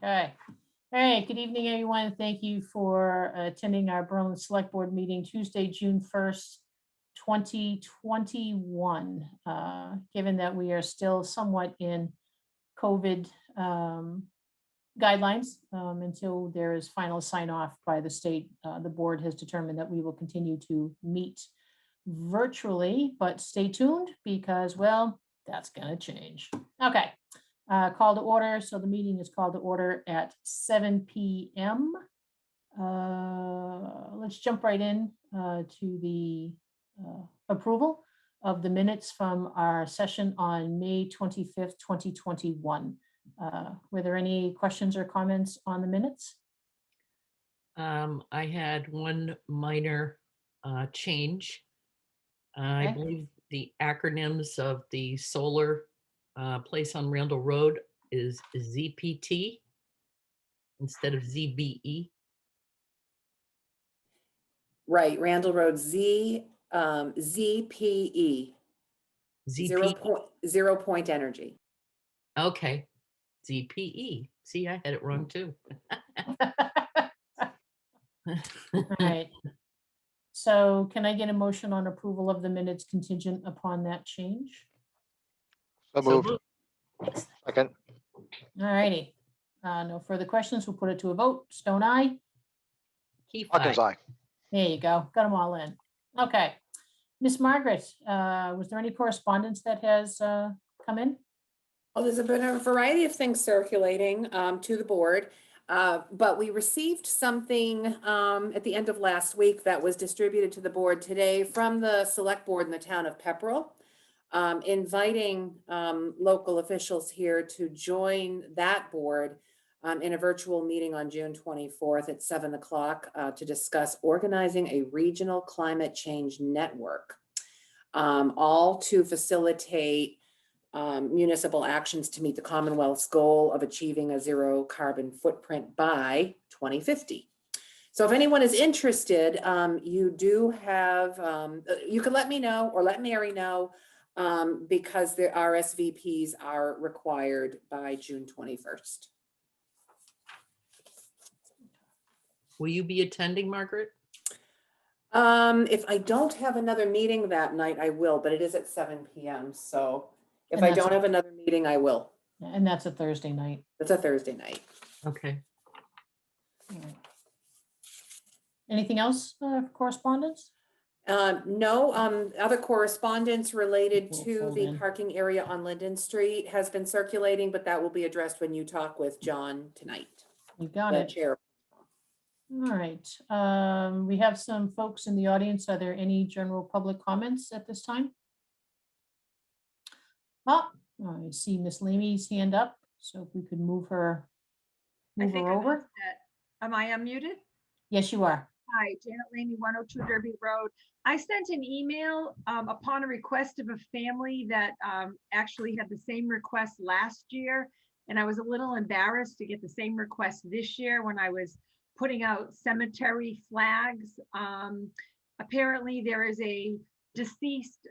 Okay. All right. Good evening, everyone. Thank you for attending our Berlin Select Board meeting Tuesday, June 1st, 2021. Given that we are still somewhat in COVID guidelines until there is final sign off by the state, the board has determined that we will continue to meet virtually, but stay tuned because, well, that's going to change. Okay. Call to order. So the meeting is called to order at 7 p.m. Let's jump right in to the approval of the minutes from our session on May 25th, 2021. Were there any questions or comments on the minutes? I had one minor change. I Okay. believe the acronyms of the solar place on Randall Road is ZPT instead of ZBE. Right, Randall Road ZPE, ZP. 0 point energy. Okay, ZPE. See, I had it wrong too. All right. So can I get a motion on approval of the minutes contingent upon that change? So moved. Excellent. Second. All righty. No further questions. We'll put it to a vote. Stone eye. Keith, Hawkins, aye. aye. There you go. Got them all in. Okay. Miss Margaret, was there any correspondence that has come in? Well, there's been a variety of things circulating to the board, but we received something at the end of last week that was distributed to the board today from the select board in the town of Pepperell, inviting local officials here to join that board in a virtual meeting on June 24th at 7 o'clock to discuss organizing a regional climate change network, all to facilitate municipal actions to meet the Commonwealth's goal of achieving a zero carbon footprint by 2050. So if anyone is interested, you do have, you can let me know or let Mary know because the RSVPs are required by June 21st. Will you be attending, Margaret? If I don't have another meeting that night, I will, but it is at 7 p.m. So if And I that's don't have another meeting, I will. And that's a Thursday night. It's a Thursday night. Okay. All right. Anything else for correspondence? No, other correspondence related We'll to fold the in. parking area on Linden Street has been circulating, but that will be addressed when you talk with John tonight, You got the it. chair. All right. We have some folks in the audience. Are there any general public comments at this time? Oh, I see Miss Leamy's hand up, so if we could move her over. Am I unmuted? Yes, you are. Hi, Janet Lamy, 102 Derby Road. I sent an email upon a request of a family that actually had the same request last year. And I was a little embarrassed to get the same request this year when I was putting out cemetery flags. Apparently there is a deceased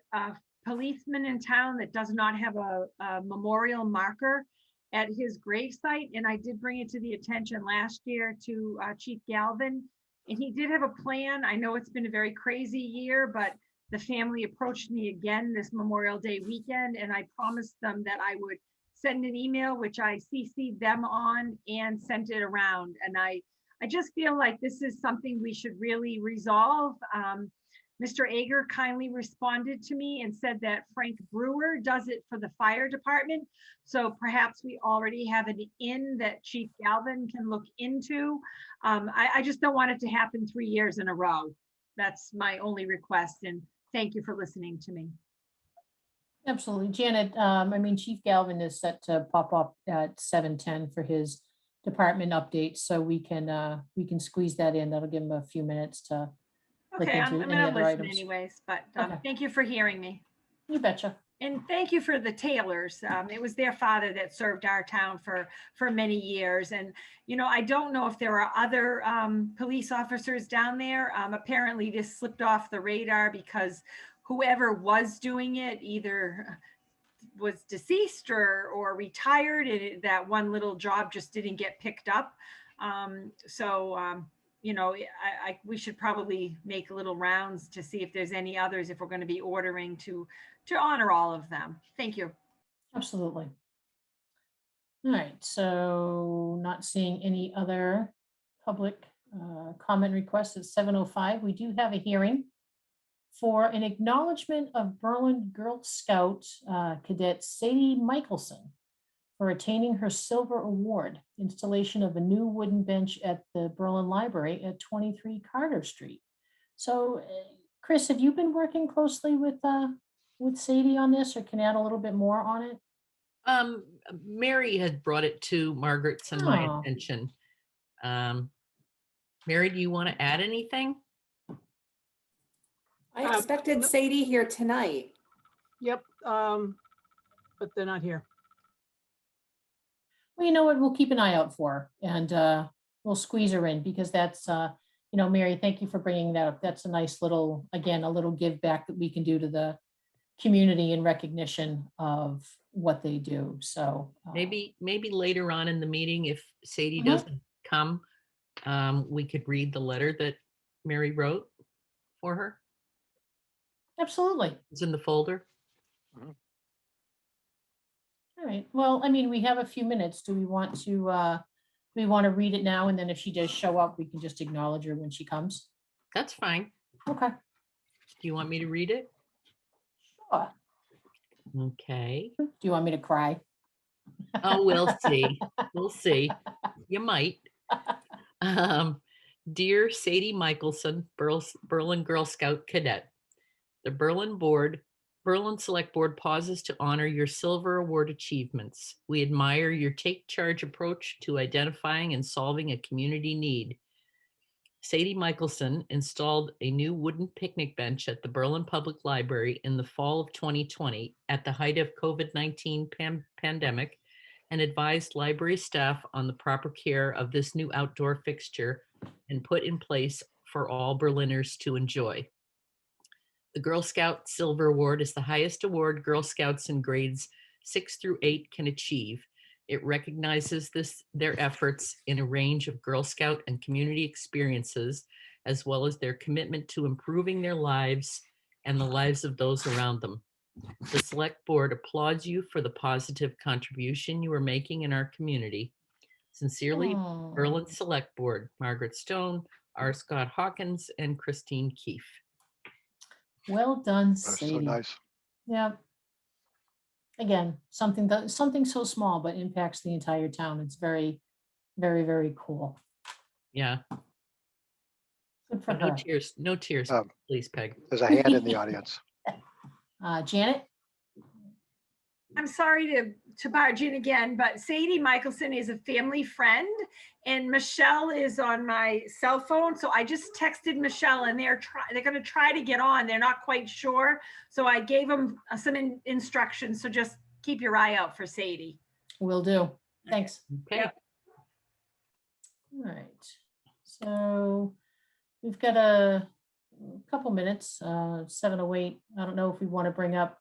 policeman in town that does not have a memorial marker at his gravesite. And I did bring it to the attention last year to Chief Galvin. And he did have a plan. I know it's been a very crazy year, but the family approached me again this Memorial Day weekend, and I promised them that I would send an email, which I CC'd them on and sent it around. And I just feel like this is something we should really resolve. Mr. Ager kindly responded to me and said that Frank Brewer does it for the fire department. So perhaps we already have an in that Chief Galvin can look into. I just don't want it to happen 3 years in a row. That's my only request. And thank you for listening to me. Absolutely. Janet, I mean, Chief Galvin is set to pop up at 7:10 for his department update. So we can squeeze that in. That'll give him a few minutes to look Okay, I'm into any gonna other listen items. anyways, but Okay. thank you for hearing me. You betcha. And thank you for the Taylors. It was their father that served our town for many years. And, you know, I don't know if there are other police officers down there. Apparently this slipped off the radar because whoever was doing it either was deceased or retired, and that one little job just didn't get picked up. We should probably make little rounds to see if there's any others, if we're going to be ordering to honor all of them. Thank you. Absolutely. All right, so not seeing any other public comment requests at 7:05. We do have a hearing for an acknowledgement of Berlin Girl Scout cadet Sadie Michelson for attaining her Silver Award, installation of a new wooden bench at the Berlin Library at 23 Carter Street. So, Chris, have you been working closely with Sadie on this, or can add a little bit more on it? Mary had brought it to Margaret's and my Oh. attention. Mary, do you want to add anything? I expected Sadie here tonight. Yep, but they're not here. Well, you know what, we'll keep an eye out for her, and we'll squeeze her in, because that's, Mary, thank you for bringing that up. That's a nice little, again, a little give back that we can do to the community in recognition of what they do. So Maybe later on in the meeting, if Sadie Mhm. doesn't come, we could read the letter that Mary wrote for her. absolutely. It's in the folder. All right. Well, I mean, we have a few minutes. Do we want to read it now? And then if she does show up, we can just acknowledge her when she comes. That's fine. Okay. Do you want me to read it? Sure. Okay. Do you want me to cry? Oh, we'll see. We'll see. You might. Dear Sadie Michelson, Berlin Girl Scout Cadet, the Berlin Select Board pauses to honor your Silver Award achievements. We admire your take charge approach to identifying and solving a community need. Sadie Michelson installed a new wooden picnic bench at the Berlin Public Library in the fall of 2020 at the height of COVID-19 pandemic, and advised library staff on the proper care of this new outdoor fixture and put in place for all Berliners to enjoy. The Girl Scout Silver Award is the highest award Girl Scouts in grades 6 through 8 can achieve. It recognizes their efforts in a range of Girl Scout and community experiences, as well as their commitment to improving their lives and the lives of those around them. The Select Board applauds you for the positive contribution you are making in our community. Sincerely, Oh, Berlin Select Board, Margaret Stone, R. Scott Hawkins, and Christine Keefe. well done, That's so Sadie. nice. Yeah. Again, something so small but impacts the entire town. It's very, very, very cool. Yeah, Good for but no her. tears, no tears, Um, please, Peg. There's a hand in the audience. Janet? I'm sorry to barge in again, but Sadie Michelson is a family friend, and Michelle is on my cell phone. So I just texted Michelle, and they're going to try to get on. They're not quite sure. So I gave them some instructions. So just keep your eye out for Sadie. Will do. Thanks. Okay. Yep. All right. So we've got a couple minutes, 7:08. I don't know if we want to bring up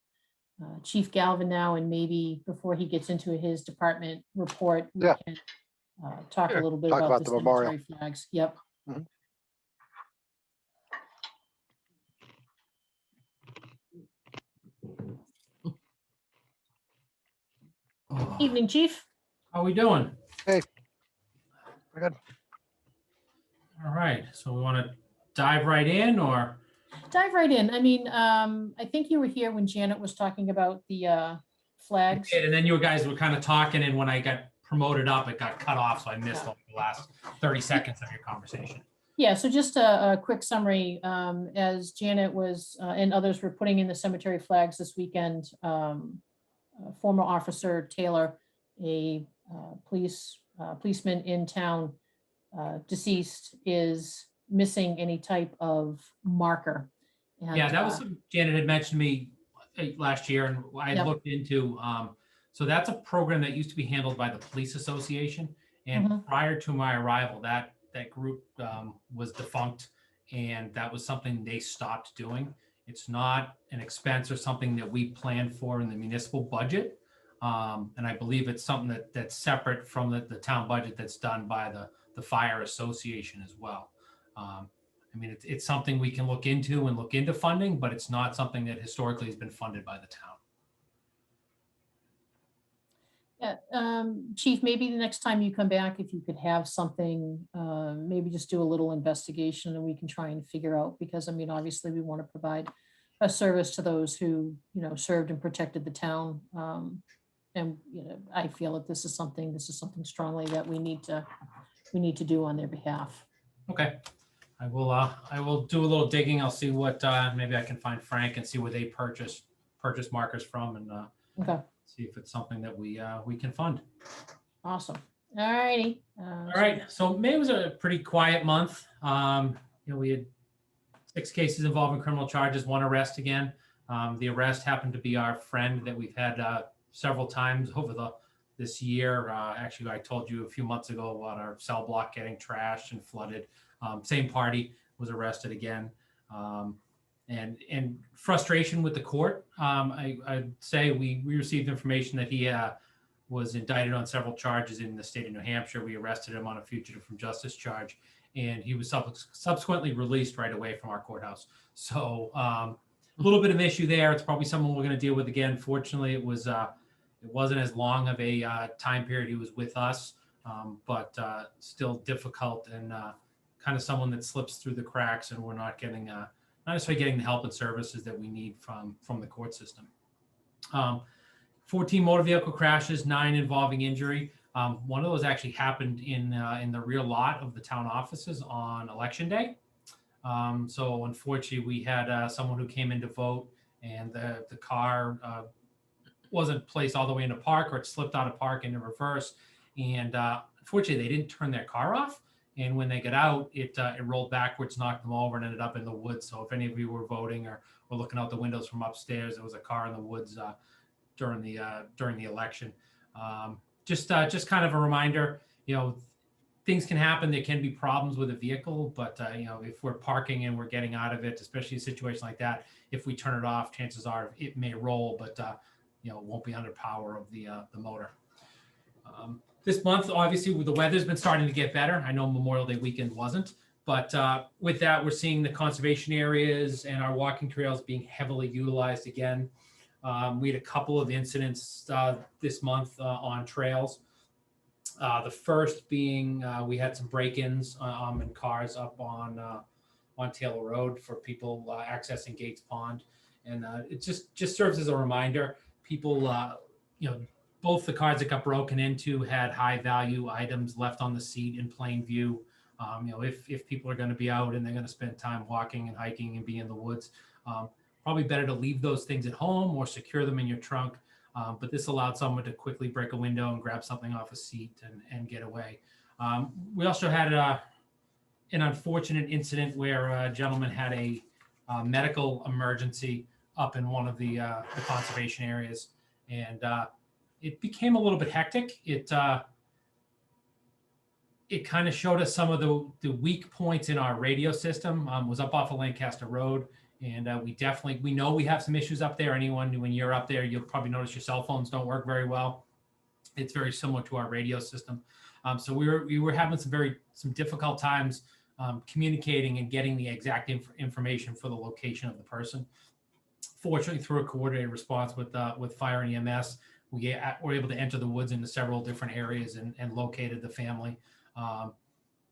Chief Galvin now, and maybe before he gets into his department report, we Yeah. can talk Sure. a little bit Talk about about the the memorial. cemetery flags. Yep. Mhm. Evening, Chief. How we doing? We're good. All right, so we want to dive right in, or? Dive right in. I mean, I think you were here when Janet was talking about the flags. And then you guys were kind of talking, and when I got promoted up, it got cut off, so I missed the last 30 seconds of your conversation. Yeah, so just a quick summary, as Janet was, and others were putting in the cemetery flags this weekend, former officer Taylor, a policeman in town, deceased, is missing any type of marker. And, Yeah, that was something Janet had mentioned to me last year, and I Yep. looked into, so that's a program that used to be handled by the Police Association. And Mhm. prior to my arrival, that group was defunct, and that was something they stopped doing. It's not an expense or something that we plan for in the municipal budget. And I believe it's something that's separate from the town budget that's done by the fire association as well. I mean, it's something we can look into funding, but it's not something that historically has been funded by the town. Yeah, Chief, maybe the next time you come back, if you could have something, maybe just do a little investigation and we can try and figure out, because I mean, obviously we want to provide a service to those who, served and protected the town. And, I feel that this is something strongly that we need to do on their behalf. Okay. I will do a little digging. I'll see what, maybe I can find Frank and see where they purchase markers from, and Okay, see if it's something that we can fund. awesome. All righty. All right. So May was a pretty quiet month. We had 6 cases involving criminal charges, 1 arrest again. The arrest happened to be our friend that we've had several times over this year. Actually, I told you a few months ago about our cell block getting trashed and flooded. Same party was arrested again. And frustration with the court. I'd say we received information that he was indicted on several charges in the state of New Hampshire. We arrested him on a fugitive from justice charge, and he was subsequently released right away from our courthouse. So a little bit of issue there. It's probably something we're going to deal with again. Fortunately, it wasn't as long of a time period he was with us, but still difficult and kind of someone that slips through the cracks, and we're not necessarily getting the help and services that we need from the court system. 14 motor vehicle crashes, 9 involving injury. One of those actually happened in the rear lot of the town offices on election day. So unfortunately, we had someone who came in to vote, and the car wasn't placed all the way into park, or it slipped out of park into reverse. And unfortunately, they didn't turn their car off. And when they got out, it rolled backwards, knocked them over, and ended up in the woods. So if any of you were voting or were looking out the windows from upstairs, there was a car in the woods during the election. Just kind of a reminder, things can happen. There can be problems with a vehicle, but if we're parking and we're getting out of it, especially a situation like that, if we turn it off, chances are it may roll, but it won't be under power of the motor. This month, obviously, the weather's been starting to get better. I know Memorial Day weekend wasn't, but with that, we're seeing the conservation areas and our walking trails being heavily utilized again. We had a couple of incidents this month on trails. The first being we had some break-ins in cars up on Taylor Road for people accessing Gates Pond, and it just serves as a reminder. People, both the cars that got broken into had high value items left on the seat in plain view. If people are going to be out and they're going to spend time walking and hiking and be in the woods, probably better to leave those things at home or secure them in your trunk. But this allowed someone to quickly break a window and grab something off a seat and get away. We also had an unfortunate incident where a gentleman had a medical emergency up in one of the conservation areas, and it became a little bit hectic. It kind of showed us some of the weak points in our radio system. Was up off of Lancaster Road, and we know we have some issues up there. When you're up there, you'll probably notice your cell phones don't work very well. It's very similar to our radio system. So we were having some difficult times communicating and getting the exact information for the location of the person. Fortunately, through a coordinated response with fire and EMS, we were able to enter the woods into several different areas and located the family.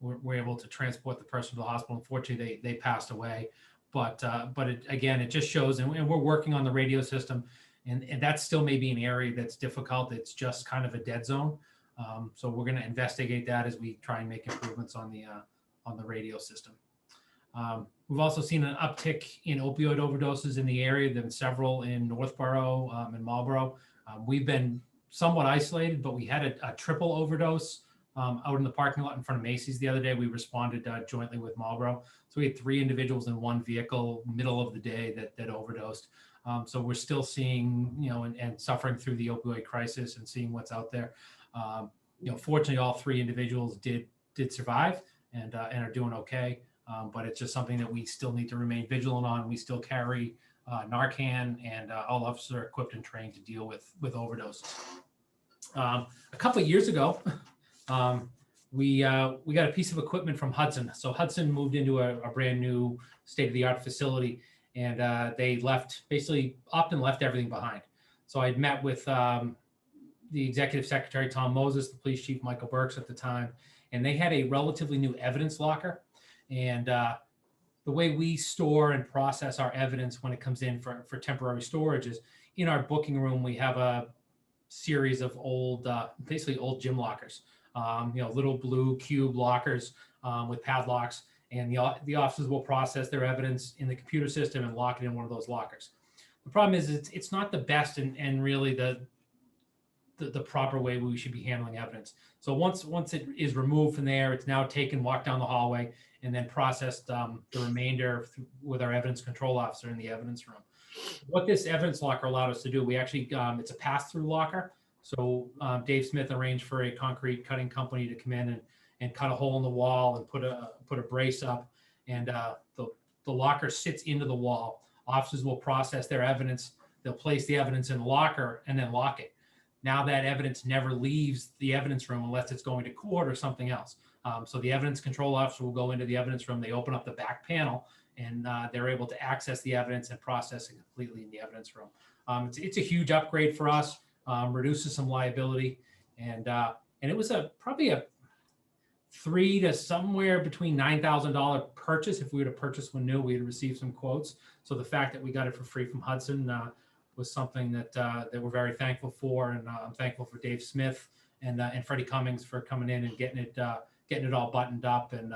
We're able to transport the person to the hospital. Unfortunately, they passed away. But it just shows, and we're working on the radio system, and that still may be an area that's difficult. It's just kind of a dead zone. So we're going to investigate that as we try and make improvements on the radio system. We've also seen an uptick in opioid overdoses in the area. There have been several in Northborough and Marlborough. We've been somewhat isolated, but we had a triple overdose out in the parking lot in front of Macy's the other day. We responded jointly with Marlborough. So we had 3 individuals in one vehicle, middle of the day, that overdosed. So we're still seeing, and suffering through the opioid crisis and seeing what's out there. Fortunately, all 3 individuals did survive and are doing okay. but it's just something that we still need to remain vigilant on. We still carry Narcan, and all officers are equipped and trained to deal with overdoses. A couple of years ago, we got a piece of equipment from Hudson. So Hudson moved into a brand new state-of-the-art facility, and they Optum left everything behind. So I'd met with the executive secretary, Tom Moses, the police chief, Michael Burks at the time, and they had a relatively new evidence locker. And the way we store and process our evidence when it comes in for temporary storage is in our booking room. We have a series of old, basically old gym lockers, little blue cube lockers with padlocks, and the officers will process their evidence in the computer system and lock it in one of those lockers. The problem is it's not the best and really the proper way we should be handling evidence. So once it is removed from there, it's now taken, walked down the hallway, and then processed the remainder with our evidence control officer in the evidence room. What this evidence locker allowed us to do, we actually, it's a pass-through locker. So Dave Smith arranged for a concrete cutting company to come in and cut a hole in the wall and put a brace up, and the locker sits into the wall. Officers will process their evidence. They'll place the evidence in the locker and then lock it. Now that evidence never leaves the evidence room unless it's going to court or something else. So the evidence control officer will go into the evidence room. They open up the back panel, and they're able to access the evidence and process it completely in the evidence room. It's a huge upgrade for us, reduces some liability, and it was probably a $3,000 to somewhere between $9,000 purchase. If we were to purchase one new, we would receive some quotes. So the fact that we got it for free from Hudson was something that we're very thankful for, and I'm thankful for Dave Smith and Freddie Cummings for coming in and getting it all buttoned up and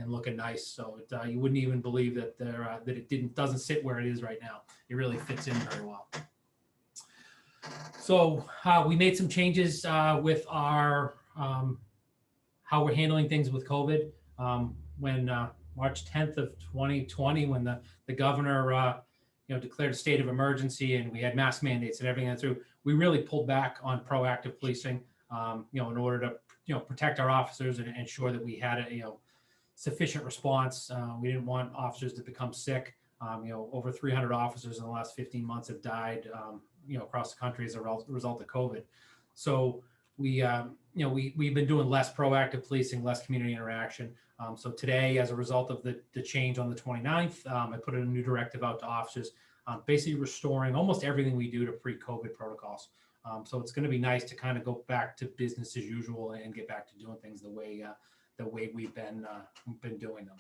looking nice. So you wouldn't even believe that it doesn't sit where it is right now. It really fits in very well. So we made some changes with our how we're handling things with COVID. When March 10th of 2020, when the governor declared a state of emergency and we had mask mandates and everything through, we really pulled back on proactive policing, in order to protect our officers and ensure that we had a sufficient response. We didn't want officers to become sick. Over 300 officers in the last 15 months have died, across the country as a result of COVID. So we've been doing less proactive policing, less community interaction. So today, as a result of the change on the 29th, I put a new directive out to officers, basically restoring almost everything we do to pre-COVID protocols. So it's going to be nice to kind of go back to business as usual and get back to doing things the way we've been doing them.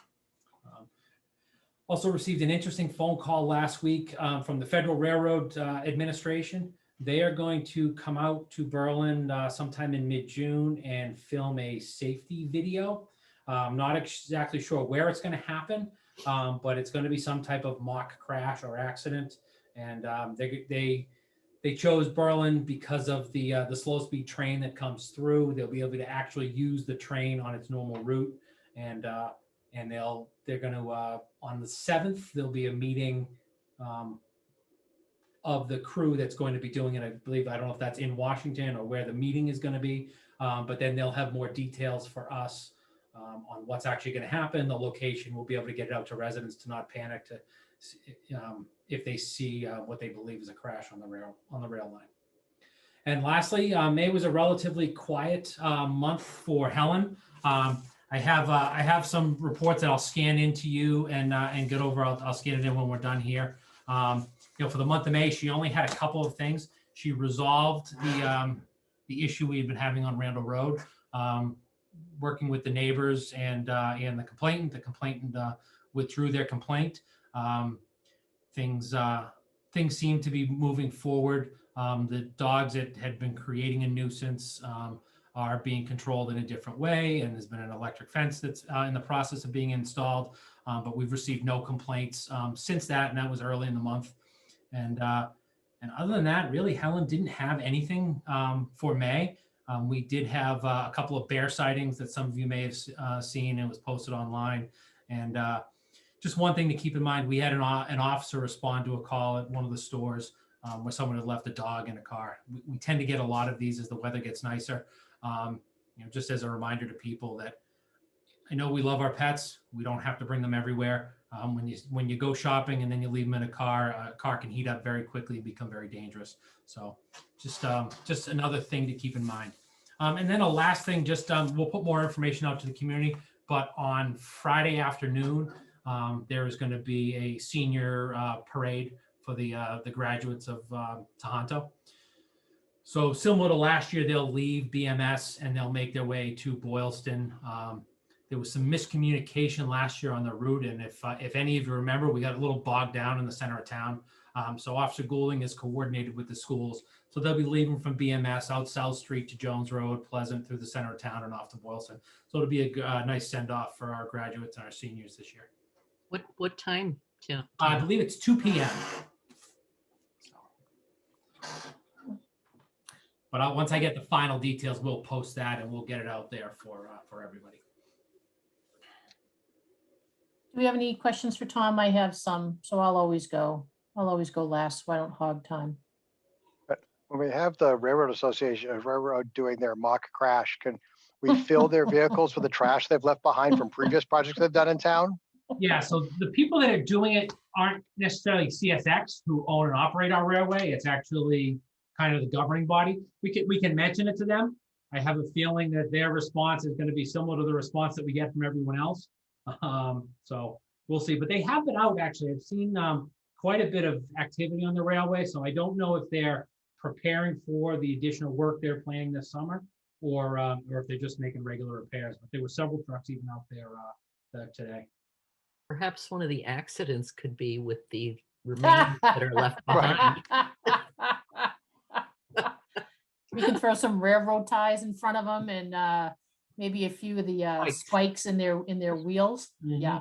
Also received an interesting phone call last week from the Federal Railroad Administration. They are going to come out to Berlin sometime in mid-June and film a safety video. I'm not exactly sure where it's going to happen, but it's going to be some type of mock crash or accident. And they chose Berlin because of the slow speed train that comes through. They'll be able to actually use the train on its normal route, and they're going to on the 7th there'll be a meeting of the crew that's going to be doing it. I don't know if that's in Washington or where the meeting is going to be, but then they'll have more details for us on what's actually going to happen, the location. We'll be able to get it out to residents to not panic if they see what they believe is a crash on the rail line. And lastly, May was a relatively quiet month for Helen. I have some reports that I'll scan into you and get over. I'll scan it in when we're done here. For the month of May, she only had a couple of things. She resolved the issue we had been having on Randall Road, working with the neighbors and the complainant. The complainant withdrew their complaint. Things seem to be moving forward. The dogs that had been creating a nuisance are being controlled in a different way, and there's been an electric fence that's in the process of being installed, but we've received no complaints since that, and that was early in the month. And other than that, really, Helen didn't have anything for May. We did have a couple of bear sightings that some of you may have seen. It was posted online. And just one thing to keep in mind, we had an officer respond to a call at one of the stores where someone had left a dog in a car. We tend to get a lot of these as the weather gets nicer. Just as a reminder to people that I know we love our pets. We don't have to bring them everywhere. When you go shopping and then you leave them in a car can heat up very quickly and become very dangerous. So just another thing to keep in mind. And then a last thing, we'll put more information out to the community, but on Friday afternoon, there is going to be a senior parade for the graduates of Tohoto. So similar to last year, they'll leave BMS and they'll make their way to Boylston. There was some miscommunication last year on the route, and if any of you remember, we got a little bogged down in the center of town. So Officer Goulding is coordinated with the schools. So they'll be leaving from BMS out South Street to Jones Road, Pleasant, through the center of town and off to Boylston. So it'll be a nice send-off for our graduates and our seniors this year. What time? Yeah. I believe it's 2 p.m. But once I get the final details, we'll post that and we'll get it out there for everybody. Do we have any questions for Tom? I have some, so I'll always go last, so I don't hog time. When we have the Railroad Association of Railroad doing their mock crash, can we fill their vehicles with the trash they've left behind from previous projects they've done in town? Yeah, so the people that are doing it aren't necessarily CSX who own and operate our railway. It's actually kind of the governing body. We can mention it to them. I have a feeling that their response is going to be similar to the response that we get from everyone else. So we'll see. But they have been out, actually. I've seen quite a bit of activity on the railway. So I don't know if they're preparing for the additional work they're planning this summer or if they're just making regular repairs. But there were several trucks even out there today. Perhaps one of the accidents could be with the remains that are left behind. We can throw some railroad ties in front of them and maybe a few of the spikes in their wheels. Mhm. Yeah.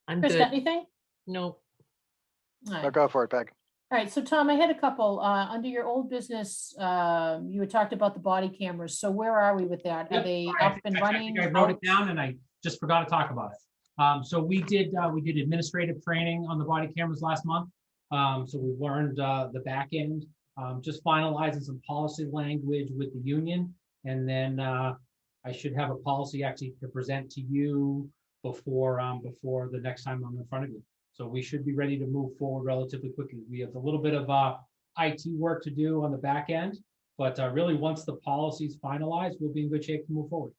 I'm Chris, got good. anything? No. All right. No, go for it, Peg. All right, so Tom, I had a couple, under your old business, you had talked about the body cameras. So where are we with that? Are Yep, they I up and think running? I wrote it out? down and I just forgot to talk about it. So we did administrative training on the body cameras last month. So we've learned the back end, just finalizing some policy language with the union. And then I should have a policy actually to present to you before the next time I'm in front of you. So we should be ready to move forward relatively quickly. We have a little bit of IT work to do on the back end, but really once the policy is finalized, we'll be in good shape to move forward.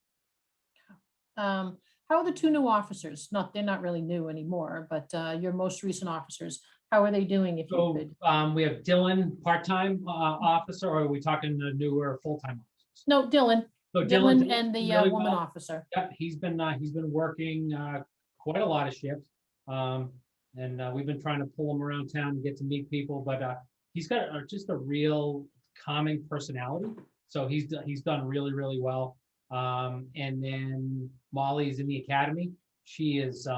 How are the two new officers? They're not really new anymore, but your most recent officers, how are they doing if you So could? we have Dylan, part-time officer, or are we talking the newer full-time officers? No, Dylan. So Dylan Dylan's and the really woman well. officer. Yep, he's been working quite a lot of shifts. And we've been trying to pull him around town and get to meet people, but he's got just a real calming personality. So he's done really, really well. And then Molly's in the academy. She is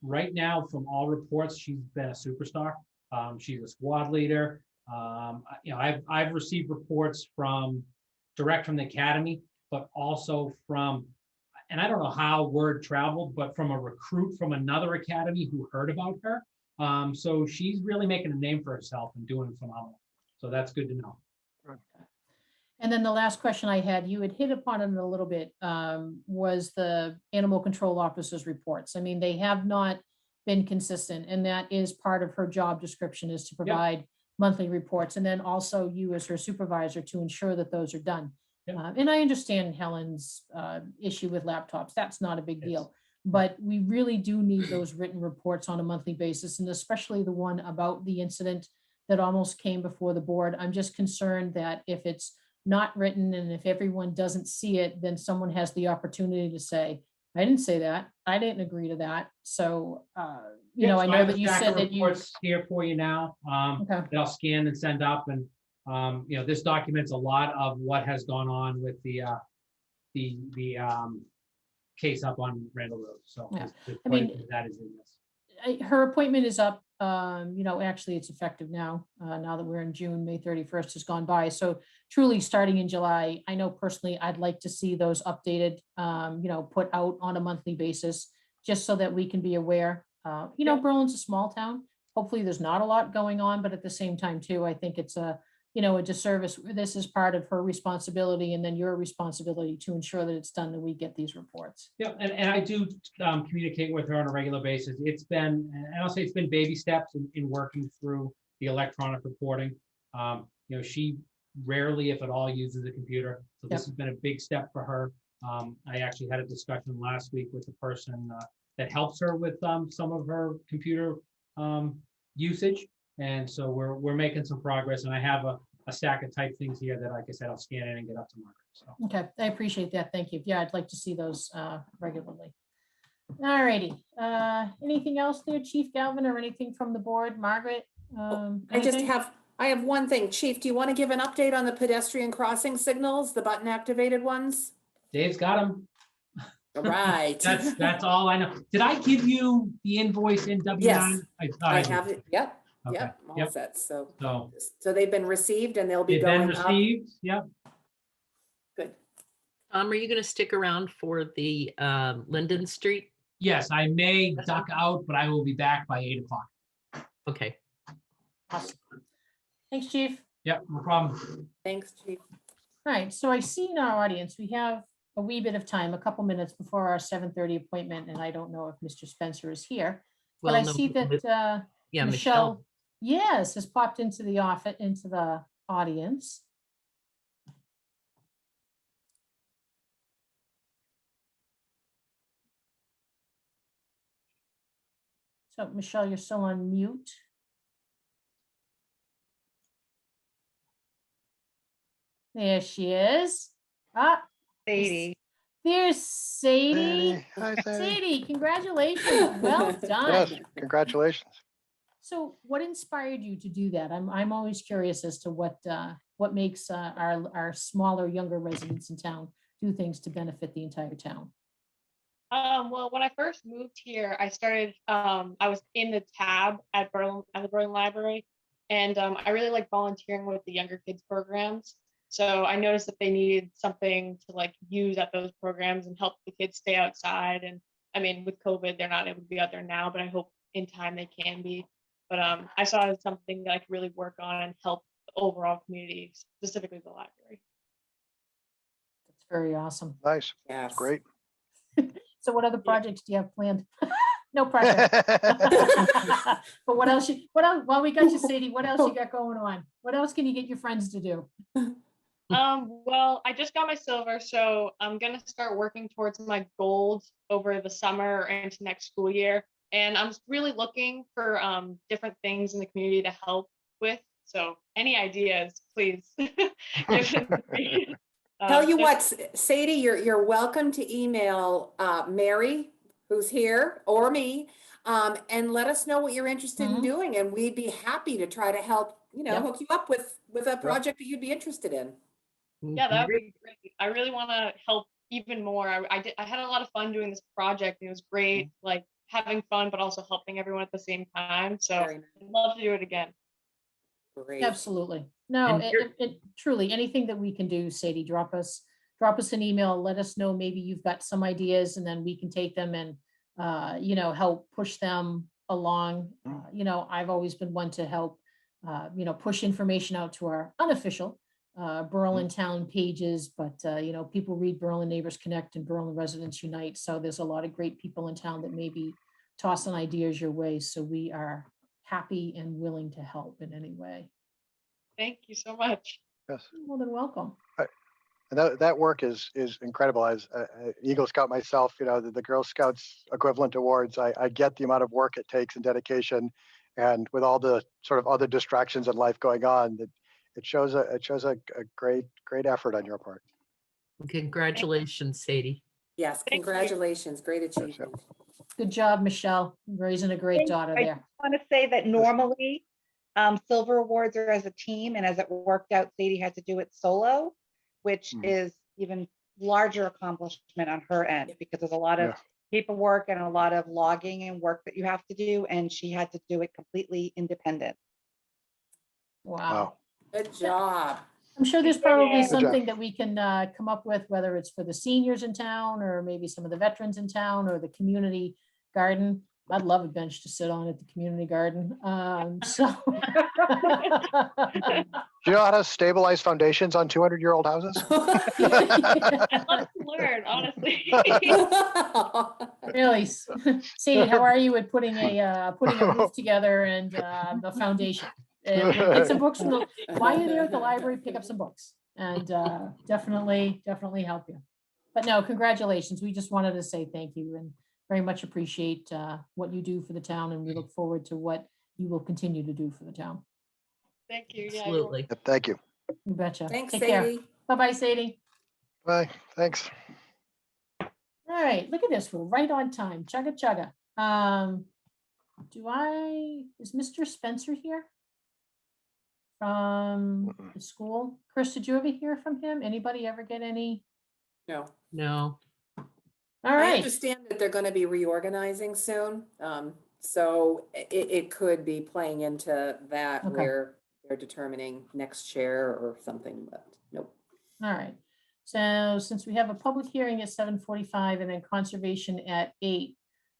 right now, from all reports, she's been a superstar. She's a squad leader. I've received reports direct from the academy, but also from, and I don't know how word traveled, but from a recruit from another academy who heard about her. So she's really making a name for herself and doing phenomenal. So that's good to know. And then the last question I had, you had hit upon it a little bit, was the animal control officer's reports. I mean, they have not been consistent, and that is part of her job description, is to provide monthly reports, and then also you as her supervisor to ensure that those are done. Yep. And I understand Helen's issue with laptops. That's not a big deal. But we really do need those written reports on a monthly basis, and especially the one about the incident that almost came before the board. I'm just concerned that if it's not written and if everyone doesn't see it, then someone has the opportunity to say, I didn't say that. I didn't agree to that. So, I know that you said that you. Here for you now, Okay. that I'll scan and send up, and this documents a lot of what has gone on with the case up on Randall Road. So Yeah. I mean, that is in this. Her appointment is up, actually it's effective now, now that we're in June. May 31st has gone by. So truly starting in July, I know personally, I'd like to see those updated, put out on a monthly basis, just so that we can be aware. Berlin's a small town. Hopefully there's not a lot going on, but at the same time too, I think it's a a disservice. This is part of her responsibility and then your responsibility to ensure that it's done, that we get these reports. Yeah, and I do communicate with her on a regular basis. It's been, and I'll say it's been baby steps in working through the electronic reporting. She rarely, if at all, uses a computer. So this has been a big step for her. I actually had a discussion last week with the person that helps her with some of her computer usage. And so we're making some progress, and I have a stack of type things here that, like I said, I'll scan in and get up to Margaret. So. Okay, I appreciate that. Thank you. Yeah, I'd like to see those regularly. All righty. Anything else there, Chief Galvin, or anything from the board? Margaret? I have one thing. Chief, do you want to give an update on the pedestrian crossing signals, the button activated ones? Dave's got them. All right. That's all I know. Did I give you the invoice in W9? Yes, I did. have it. Yep. Okay. Yep. All Yep. set. So So they've been received and they'll be they've been going up. received. Yep. Good. Tom, are you going to stick around for the Linden Street? Yes, I may duck out, but I will be back by 8 o'clock. Okay. Awesome. Thanks, Chief. Yep, no problem. Thanks, Chief. All right, so I see in our audience, we have a wee bit of time, a couple minutes before our 7:30 appointment, and I don't know if Mr. Spencer is here. But I no, see that yeah, Michelle, yes, has popped into the audience. So Michelle, you're still on mute. There she is. Sadie. There's Sadie. Hi, Sadie. Sadie, congratulations. Well done. Yes, congratulations. So what inspired you to do that? I'm always curious as to what makes our smaller, younger residents in town do things to benefit the entire town. Well, when I first moved here, I started, I was in the tab at the Berlin Library, and I really like volunteering with the younger kids programs. So I noticed that they needed something to like use at those programs and help the kids stay outside. And I mean, with COVID, they're not able to be out there now, but I hope in time they can be. But I saw it as something that I could really work on and help the overall community, specifically the library. That's very awesome. Nice. Yes. Great. So what other projects do you have planned? No pressure. But what else? Well, we got you, Sadie. What else you got going on? What else can you get your friends to do? Well, I just got my silver, so I'm gonna start working towards my gold over the summer and into next school year. And I'm really looking for different things in the community to help with. So any ideas, please give them to me. Tell you what, Sadie, you're welcome to email Mary, who's here, or me, and let us know what you're interested in doing, and we'd be happy to try to help, hook you up with a project that you'd be interested in. Yeah, that would be great. I really want to help even more. I had a lot of fun doing this project. It was great, like having fun, but also helping everyone at the same time. So Very nice. I'd love to do it again. Great. Absolutely. No, it truly, anything that we can do, Sadie, drop us an email, let us know, maybe you've got some ideas, and then we can take them and, help push them along. I've always been one to help, push information out to our unofficial Berlin town pages, but, people read Berlin Neighbors Connect and Berlin Residents Unite. So there's a lot of great people in town that may be tossing ideas your way. So we are happy and willing to help in any way. Thank you so much. Yes. You're more than welcome. And that work is incredible. As Eagle Scout myself, the Girl Scouts equivalent awards, I get the amount of work it takes and dedication, and with all the sort of other distractions in life going on, that it shows a great effort on your part. Congratulations, Sadie. Yes, congratulations. Great achievement. Good job, Michelle, raising a great daughter I there. want to say that normally silver awards are as a team, and as it worked out, Sadie had to do it solo, which is even larger accomplishment on her end, because there's a lot of paperwork and a lot of logging and work that you have to do, and she had to do it completely independent. Wow. Good job. I'm sure there's probably Good job. something that we can come up with, whether it's for the seniors in town or maybe some of the veterans in town or the community garden. I'd love a bench to sit on at the community garden. Do you know how to stabilize foundations on 200-year-old houses? I'd love to learn, honestly. Really. Sadie, how are you at putting a roof together and the foundation? And get some books from the, while you're there at the library, pick up some books and definitely help you. But no, congratulations. We just wanted to say thank you and very much appreciate what you do for the town, and we look forward to what you will continue to do for the town. Thank you. Yeah, you're Absolutely. Thank you. You betcha. Thanks, Take care. Sadie. Bye-bye, Sadie. Bye. Thanks. All right, look at this. We're right on time. Chugga chugga. Is Mr. Spencer here? From the school? Chris, did you ever hear from him? Anybody ever get any? No. No. All I right. understand that they're gonna be reorganizing soon. So it could be playing into that Okay. where they're determining next chair or something, but nope. All right. So since we have a public hearing at 7:45 and then conservation at 8,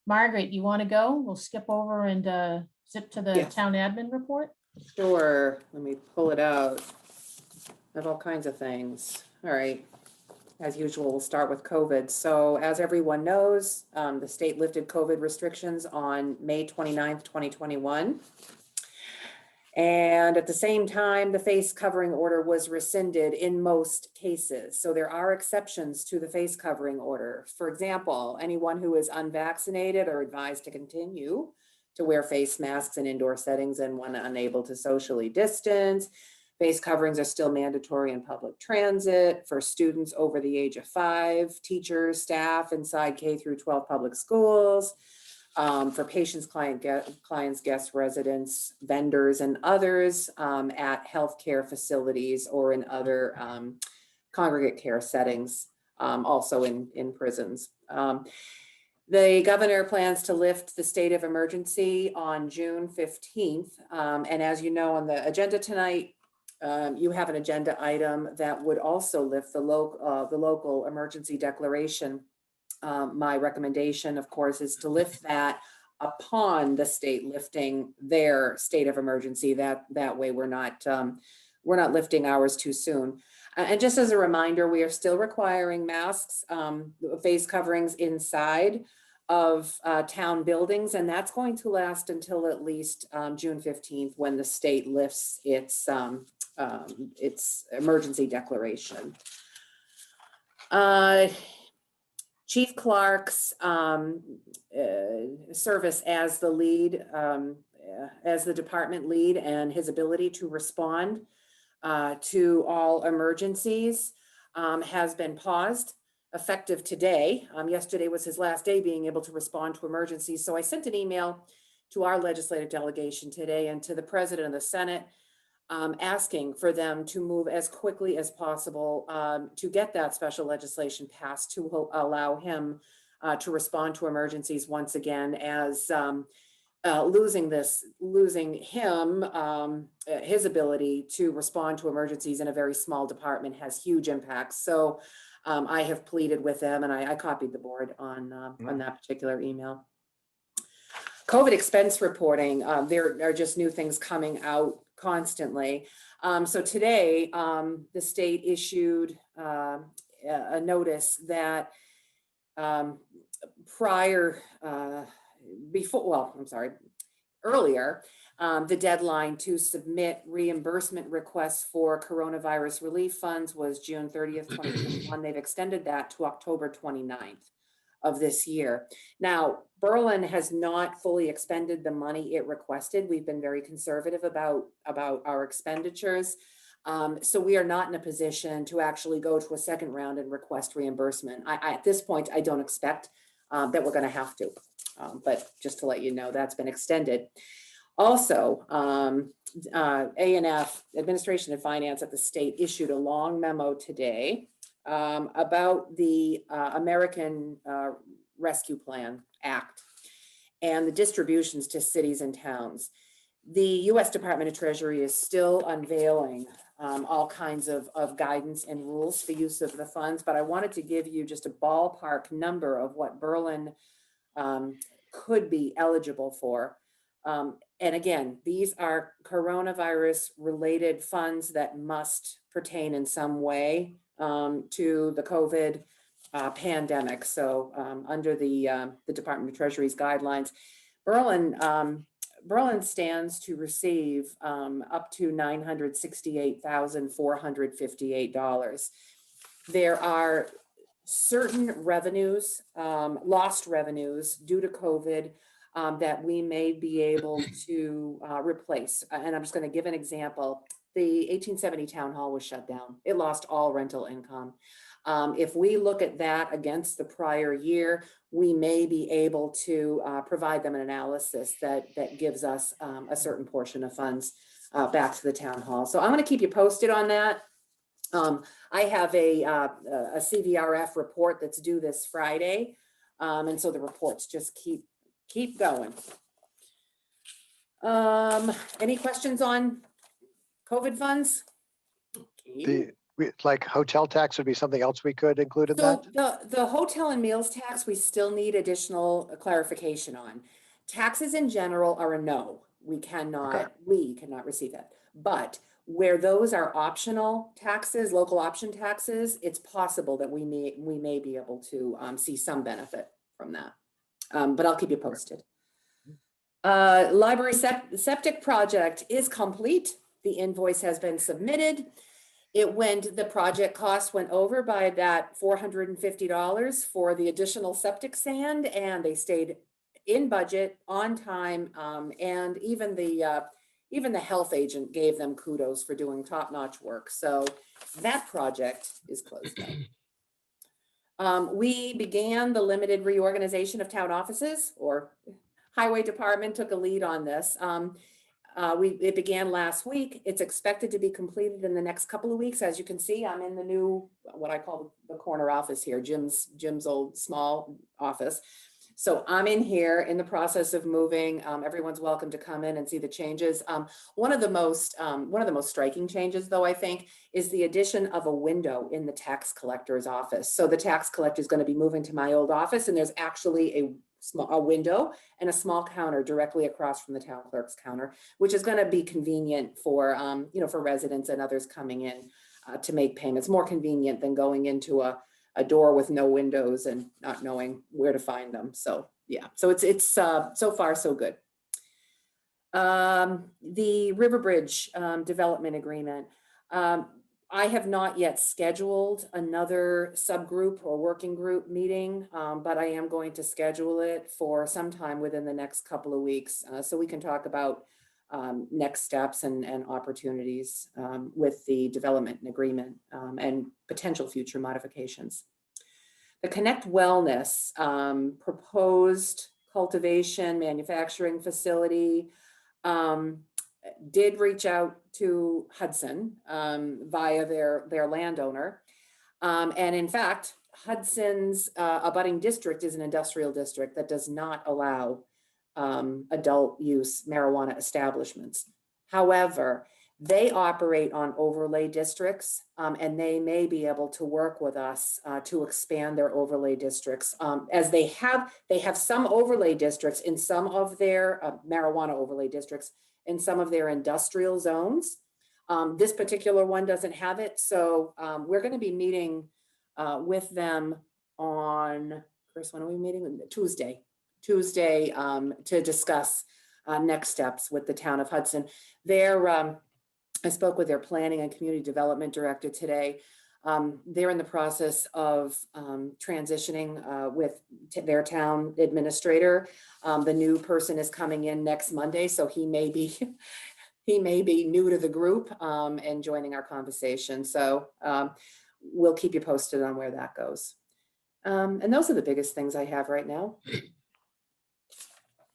Margaret, you want to go? We'll skip over and zip to the Yes. town admin report. Sure, let me pull it out. I have all kinds of things. All right. As usual, we'll start with COVID. So as everyone knows, the state lifted COVID restrictions on May 29th, 2021. And at the same time, the face covering order was rescinded in most cases. So there are exceptions to the face covering order. For example, anyone who is unvaccinated are advised to continue to wear face masks in indoor settings and when unable to socially distance. Face coverings are still mandatory in public transit for students over the age of 5, teachers, staff inside K through 12 public schools, for patients, clients, guests, residents, vendors, and others at healthcare facilities or in other congregate care settings, also in prisons. The governor plans to lift the state of emergency on June 15th. And as you know, on the agenda tonight, you have an agenda item that would also lift the local emergency declaration. My recommendation, of course, is to lift that upon the state lifting their state of emergency. That way we're not lifting ours too soon. And just as a reminder, we are still requiring masks, face coverings inside of town buildings, and that's going to last until at least June 15th when the state lifts its emergency declaration. Chief Clark's service as the lead, as the department lead, and his ability to respond to all emergencies has been paused, effective today. Yesterday was his last day being able to respond to emergencies. So I sent an email to our legislative delegation today and to the president of the Senate, asking for them to move as quickly as possible to get that special legislation passed to allow him to respond to emergencies once again, as losing him, his ability to respond to emergencies in a very small department has huge impacts. So I have pleaded with them, and I copied the board on that particular email. COVID expense reporting, there are just new things coming out constantly. So today, the state issued a notice that earlier, the deadline to submit reimbursement requests for coronavirus relief funds was June 30th, 2021. They've extended that to October 29th of this year. Now, Berlin has not fully expended the money it requested. We've been very conservative about our expenditures. So we are not in a position to actually go to a second round and request reimbursement. At this point, I don't expect that we're going to have to, but just to let you know, that's been extended. Also, A&F, Administration and Finance at the state, issued a long memo today about the American Rescue Plan Act and the distributions to cities and towns. The U.S. Department of Treasury is still unveiling all kinds of guidance and rules for use of the funds, but I wanted to give you just a ballpark number of what Berlin could be eligible for. And again, these are coronavirus related funds that must pertain in some way to the COVID pandemic. So under the Department of Treasury's guidelines, Berlin stands to receive up to $968,458. There are certain revenues, lost revenues due to COVID that we may be able to replace. And I'm just going to give an example. The 1870 Town Hall was shut down. It lost all rental income. If we look at that against the prior year, we may be able to provide them an analysis that gives us a certain portion of funds back to the town hall. So I'm going to keep you posted on that. I have a CVRF report that's due this Friday. And so the reports just keep going. Any questions on COVID funds? Like hotel tax would be something else we could include in that? So the hotel and meals tax, we still need additional clarification on. Taxes in general are a no. We cannot receive that. But where those are optional taxes, local option taxes, it's possible that we may be able to see some benefit from that. But I'll keep you posted. Library septic project is complete. The invoice has been submitted. The project cost went over by that $450 for the additional septic sand, and they stayed in budget, on time, and even the health agent gave them kudos for doing top-notch work. So that project is closed out. We began the limited reorganization of town offices, or Highway Department took a lead on this. It began last week. It's expected to be completed in the next couple of weeks. As you can see, I'm in the new, what I call the corner office here, Jim's old small office. So I'm in here in the process of moving. Everyone's welcome to come in and see the changes. One of the most striking changes, though, I think, is the addition of a window in the tax collector's office. So the tax collector is going to be moving to my old office, and there's actually a window and a small counter directly across from the town clerk's counter, which is going to be convenient for for residents and others coming in to make payments. More convenient than going into a door with no windows and not knowing where to find them. So yeah, so it's so far so good. The River Bridge development agreement. I have not yet scheduled another subgroup or working group meeting, but I am going to schedule it for sometime within the next couple of weeks so we can talk about next steps and opportunities with the development agreement and potential future modifications. The Connect Wellness proposed cultivation manufacturing facility did reach out to Hudson via their landowner. And in fact, Hudson's abutting district is an industrial district that does not allow adult use marijuana establishments. However, they operate on overlay districts and they may be able to work with us to expand their overlay districts as they have some overlay districts in some of their marijuana overlay districts in some of their industrial zones. This particular one doesn't have it. So we're going to be meeting with them on, Chris, when are we meeting? Tuesday to discuss next steps with the town of Hudson. I spoke with their planning and community development director today. They're in the process of transitioning with their town administrator. The new person is coming in next Monday, so he may be new to the group and joining our conversation. So we'll keep you posted on where that goes. And those are the biggest things I have right now.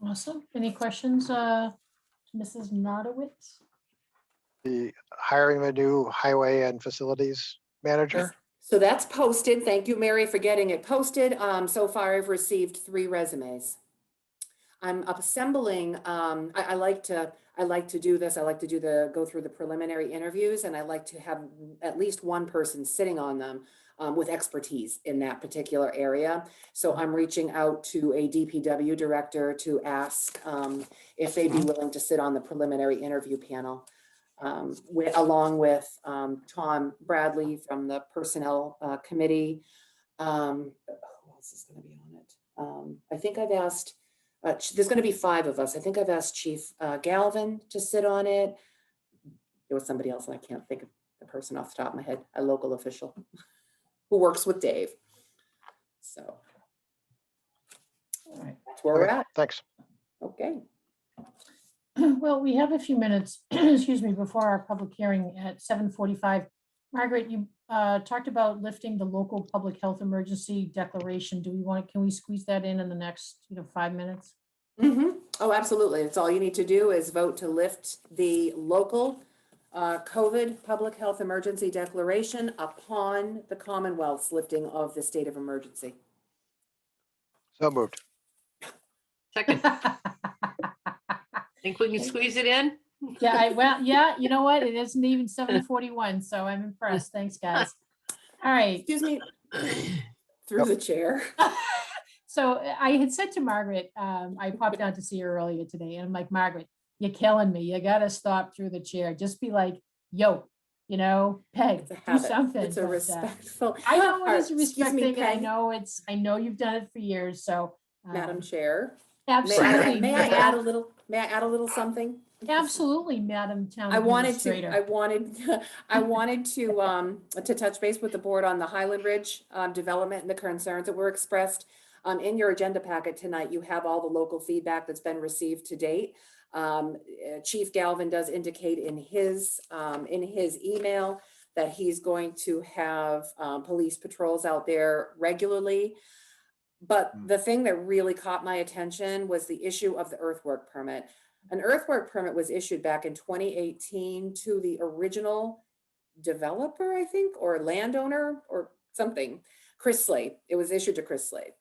Awesome. Any questions, Mrs. Nodowitz? The hiring of a new highway and facilities manager? So that's posted. Thank you, Mary, for getting it posted. So far, I've received 3 resumes. I'm assembling. I like to do this. I like to go through the preliminary interviews, and I like to have at least one person sitting on them with expertise in that particular area. So I'm reaching out to a DPW director to ask if they'd be willing to sit on the preliminary interview panel, along with Tom Bradley from the Personnel Committee. Who else is going to be on it? I think I've asked, there's going to be 5 of us. I think I've asked Chief Galvin to sit on it. There was somebody else, and I can't think of the person off the top of my head, a local official who works with Dave. So All right. that's where we're Okay, at. thanks. Okay. Well, we have a few minutes, excuse me, before our public hearing at 7:45. Margaret, you talked about lifting the local public health emergency declaration. Do we want, can we squeeze that in the next, 5 minutes? Oh, absolutely. It's all you need to do is vote to lift the local COVID public health emergency declaration upon the Commonwealth's lifting of the state of emergency. So moved. Second, think we can squeeze it in? Yeah, well, yeah, you know what? It isn't even 7:41, so I'm impressed. Thanks, guys. All right. Excuse me, through the chair. So I had said to Margaret, I popped down to see her earlier today, and I'm like, Margaret, you're killing me. You gotta stop through the chair. Just be like, yo, Peg, It's a do habit. something. It's a But, respectful. I know it is a Excuse respect me, thing, and Peg. I know you've done it for years, so. Madam Chair. Absolutely. May I add a little? May I add a little something? Absolutely, Madam Town I wanted Administrator. to touch base with the board on the Highland Ridge development and the concerns that were expressed. In your agenda packet tonight, you have all the local feedback that's been received to date. Chief Galvin does indicate in his email that he's going to have police patrols out there regularly. But the thing that really caught my attention was the issue of the earthwork permit. An earthwork permit was issued back in 2018 to the original developer, I think, or landowner or something, Chris Slade. It was issued to Chris Slade.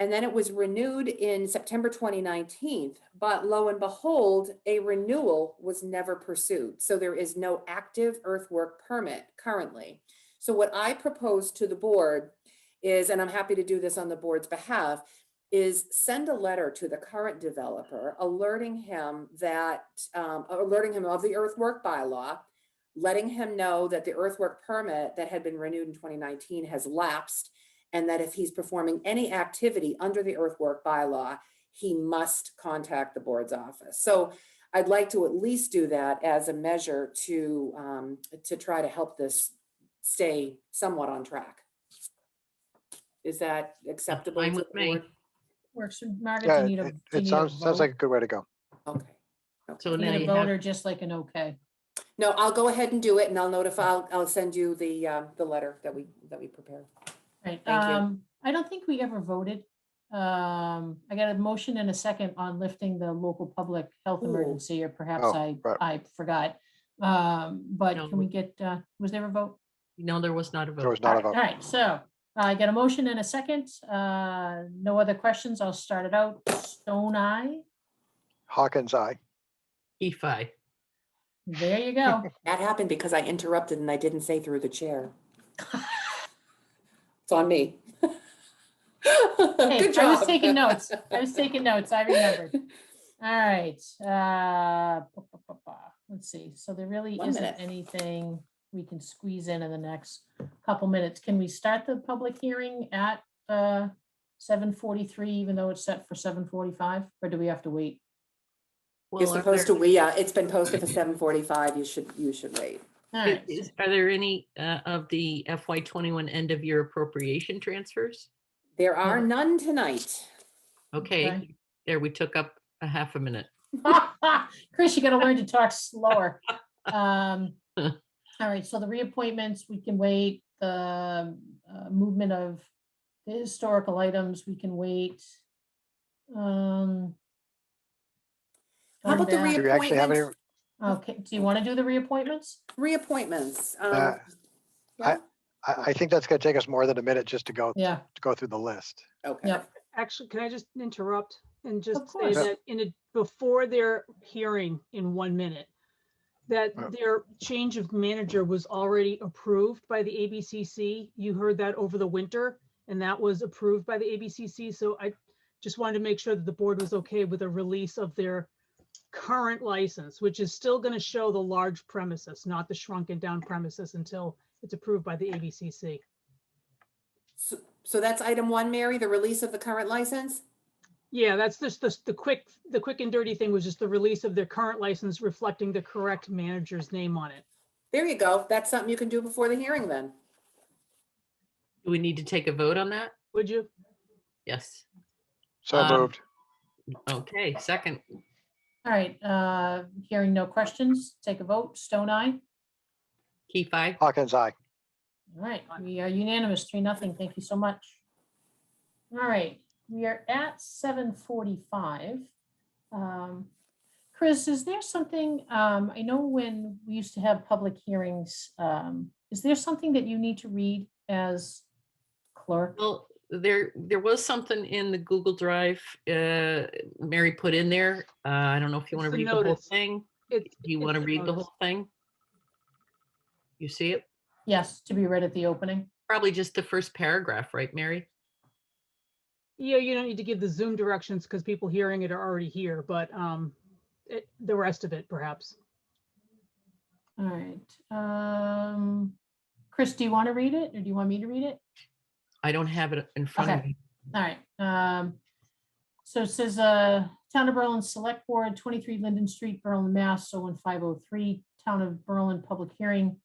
And then it was renewed in September 2019, but lo and behold, a renewal was never pursued. So there is no active earthwork permit currently. So what I propose to the board is, and I'm happy to do this on the board's behalf, is send a letter to the current developer, alerting him of the earthwork bylaw, letting him know that the earthwork permit that had been renewed in 2019 has lapsed, and that if he's performing any activity under the earthwork bylaw, he must contact the board's office. So I'd like to at least do that as a measure to try to help this stay somewhat on track. Is that acceptable Fine to with the me. board? Works. Margaret, Yeah, do you need a, it do you need a sounds vote? like a good way to go. Okay. So Do you now need a you vote have, or just like an okay? No, I'll go ahead and do it, and I'll notify. I'll send you the letter that we prepared. Right. Thank you. I don't think we ever voted. I got a motion and a second on lifting the local public health Ooh. emergency, or perhaps Oh, right. I forgot. But No. can we get, was there a vote? no, there was not a There vote. was not a All vote. right, so I got a motion and a second. No other questions. I'll start it out. Stone eye. Hawkins, aye. E5. There you go. That happened because I interrupted and I didn't say through the chair. It's on me. Hey, Good job. I was taking notes. I remembered. All right. Let's see. So there really 1 isn't minute. anything we can squeeze in the next couple minutes. Can we start the public hearing at 7:43, even though it's set for 7:45, or do we have to wait? You're Well, supposed to, it's been posted for 7:45. You should wait. All right. Are there any of the FY21 end of year appropriation transfers? There are none tonight. Okay, Okay. there, we took up a half a minute. Chris, you got to learn to talk slower. All right, so the reappointments, we can wait. The movement of the historical items, we can wait. How about the Going back- Do we actually have any? reappointments? Okay, do you want to do the reappointments? Reappointments. I think that's going to take us more than a minute just to go Yeah, through the list. Okay. yep. Actually, can I just interrupt and just say course. that before their hearing in 1 minute, that Oh. their change of manager was already approved by the ABCC. You heard that over the winter, and that was approved by the ABCC. So I just wanted to make sure that the board was okay with a release of their current license, which is still going to show the large premises, not the shrunken down premises until it's approved by the ABCC. So that's item one, Mary, the release of the current license? Yeah, that's just the quick and dirty thing was just the release of their current license reflecting the correct manager's name on it. There you go. That's something you can do before the hearing then. Do we need to take a vote on that? Would you? Yes. So moved. Okay, second. All right, hearing no questions, take a vote. Stone eye. Keith, aye. Hawkins, aye. All right, we are unanimous, 3-0. Thank you so much. All right, we are at 7:45. Chris, is there something, I know when we used to have public hearings, is there something that you need to read as clerk? Well, there was something in the Google Drive Mary put in there. I don't know if you want It's to the read the whole notice. thing. It's, Do you want to it's read the notice. whole thing? You see it? Yes, to be read at the opening. Probably just the first paragraph, right, Mary? Yeah, you don't need to give the Zoom directions because people hearing it are already here, but the rest of it perhaps. All right. Chris, do you want to read it or do you want me to read it? I don't have it in front of Okay. me. All right. So it says, Town of Berlin Select Board, 23 Linden Street, Berlin, Mass. 01503, Town of Berlin Public Hearing.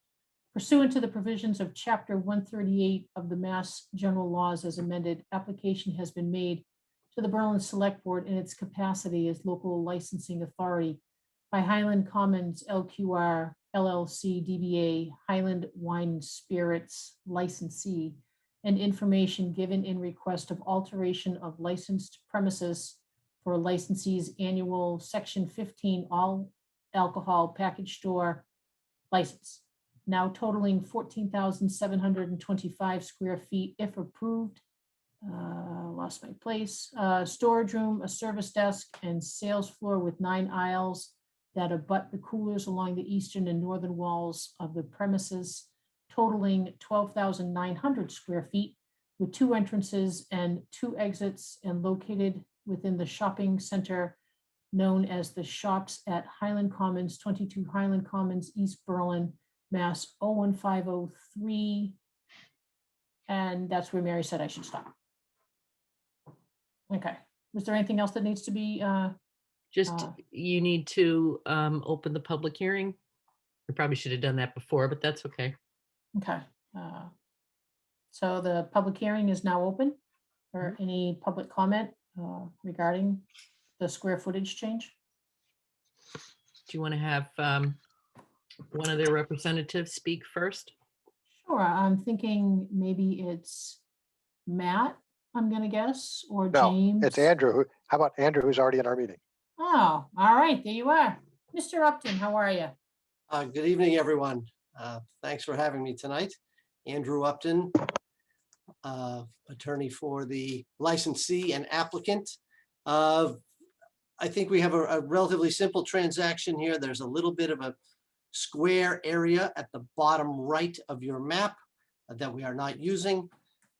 Pursuant to the provisions of Chapter 138 of the Mass General Laws as amended, application has been made to the Berlin Select Board in its capacity as local licensing authority by Highland Commons LQR LLC DBA Highland Wine Spirits licensee, and information given in request of alteration of licensed premises for licensee's annual Section 15 all alcohol package store license, now totaling 14,725 square feet if approved. Lost my place. Storage room, a service desk, and sales floor with 9 aisles that abut the coolers along the eastern and northern walls of the premises, totaling 12,900 square feet with 2 entrances and 2 exits, and located within the shopping center known as the Shops at Highland Commons, 22 Highland Commons, East Berlin, Mass. 01503. And that's where Mary said I should stop. Okay. Was there anything else that needs to be, Just, you need to open the public hearing. We probably should have done that before, but that's okay. okay. So the public hearing is now open for any public comment regarding the square footage change? Do you want to have one of their representatives speak first? Sure, I'm thinking maybe it's Matt, I'm gonna guess, or No, James. it's Andrew. How about Andrew, who's already in our meeting? Oh, all right, there you are. Mr. Upton, how are you? Good evening, everyone. Thanks for having me tonight. Andrew Upton, attorney for the licensee and applicant. I think we have a relatively simple transaction here. There's a little bit of a square area at the bottom right of your map that we are not using.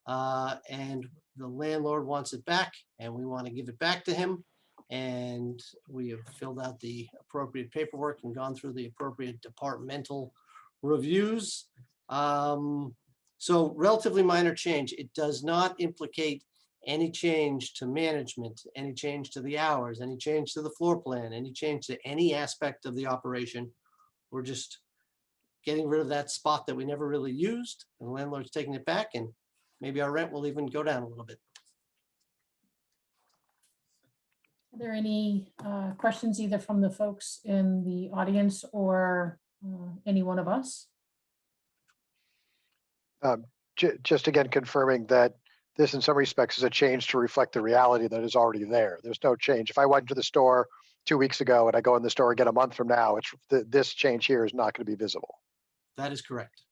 And the landlord wants it back and we want to give it back to him. And we have filled out the appropriate paperwork and gone through the appropriate departmental reviews. So relatively minor change. It does not implicate any change to management, any change to the hours, any change to the floor plan, any change to any aspect of the operation. We're just getting rid of that spot that we never really used, and the landlord's taking it back, and maybe our rent will even go down a little bit. Are there any questions either from the folks in the audience or any one of us? Just again, confirming that this in some respects is a change to reflect the reality that is already there. There's no change. If I went to the store 2 weeks ago and I go in the store again a month from now, this change here is not going to be visible. That is correct.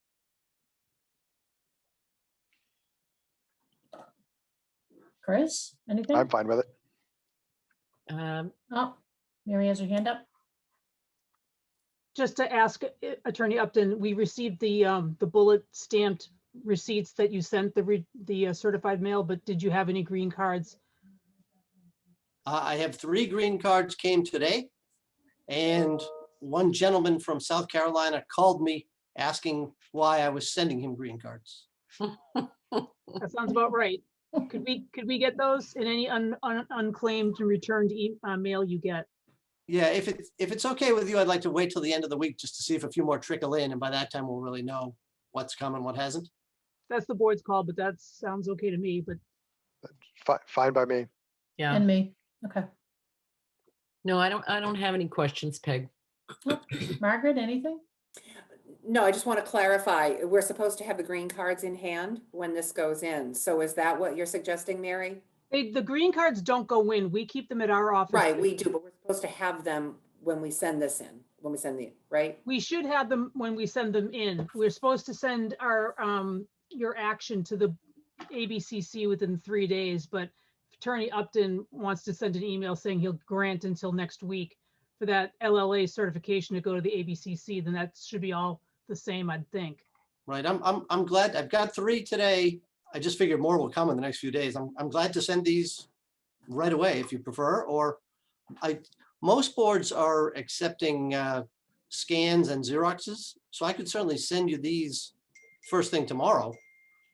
Chris, anything? I'm fine with it. Oh, Mary has her hand up. just to ask Attorney Upton, we received the bullet stamped receipts that you sent the certified mail, but did you have any green cards? I have 3 green cards came today. And one gentleman from South Carolina called me asking why I was sending him green cards. That sounds about right. Could we get those in any unclaimed and returned mail you get? Yeah, if it's okay with you, I'd like to wait till the end of the week just to see if a few more trickle in, and by that time we'll really know what's come and what hasn't. That's the board's call, but that sounds okay to me, but Fine by me. Yeah. And me, okay. No, I don't have any questions, Peg. Margaret, anything? No, I just want to clarify, we're supposed to have the green cards in hand when this goes in. So is that what you're suggesting, Mary? the green cards don't go in. We keep them at our office. Right, we do, but we're supposed to have them when we send this in, when we send the, right? We should have them when we send them in. We're supposed to send our, your action to the ABCC within 3 days, but Attorney Upton wants to send an email saying he'll grant until next week for that LLA certification to go to the ABCC, then that should be all the same, I'd think. Right, I'm glad, I've got 3 today. I just figured more will come in the next few days. I'm glad to send these right away if you prefer, or most boards are accepting scans and Xeroxes, so I could certainly send you these first thing tomorrow,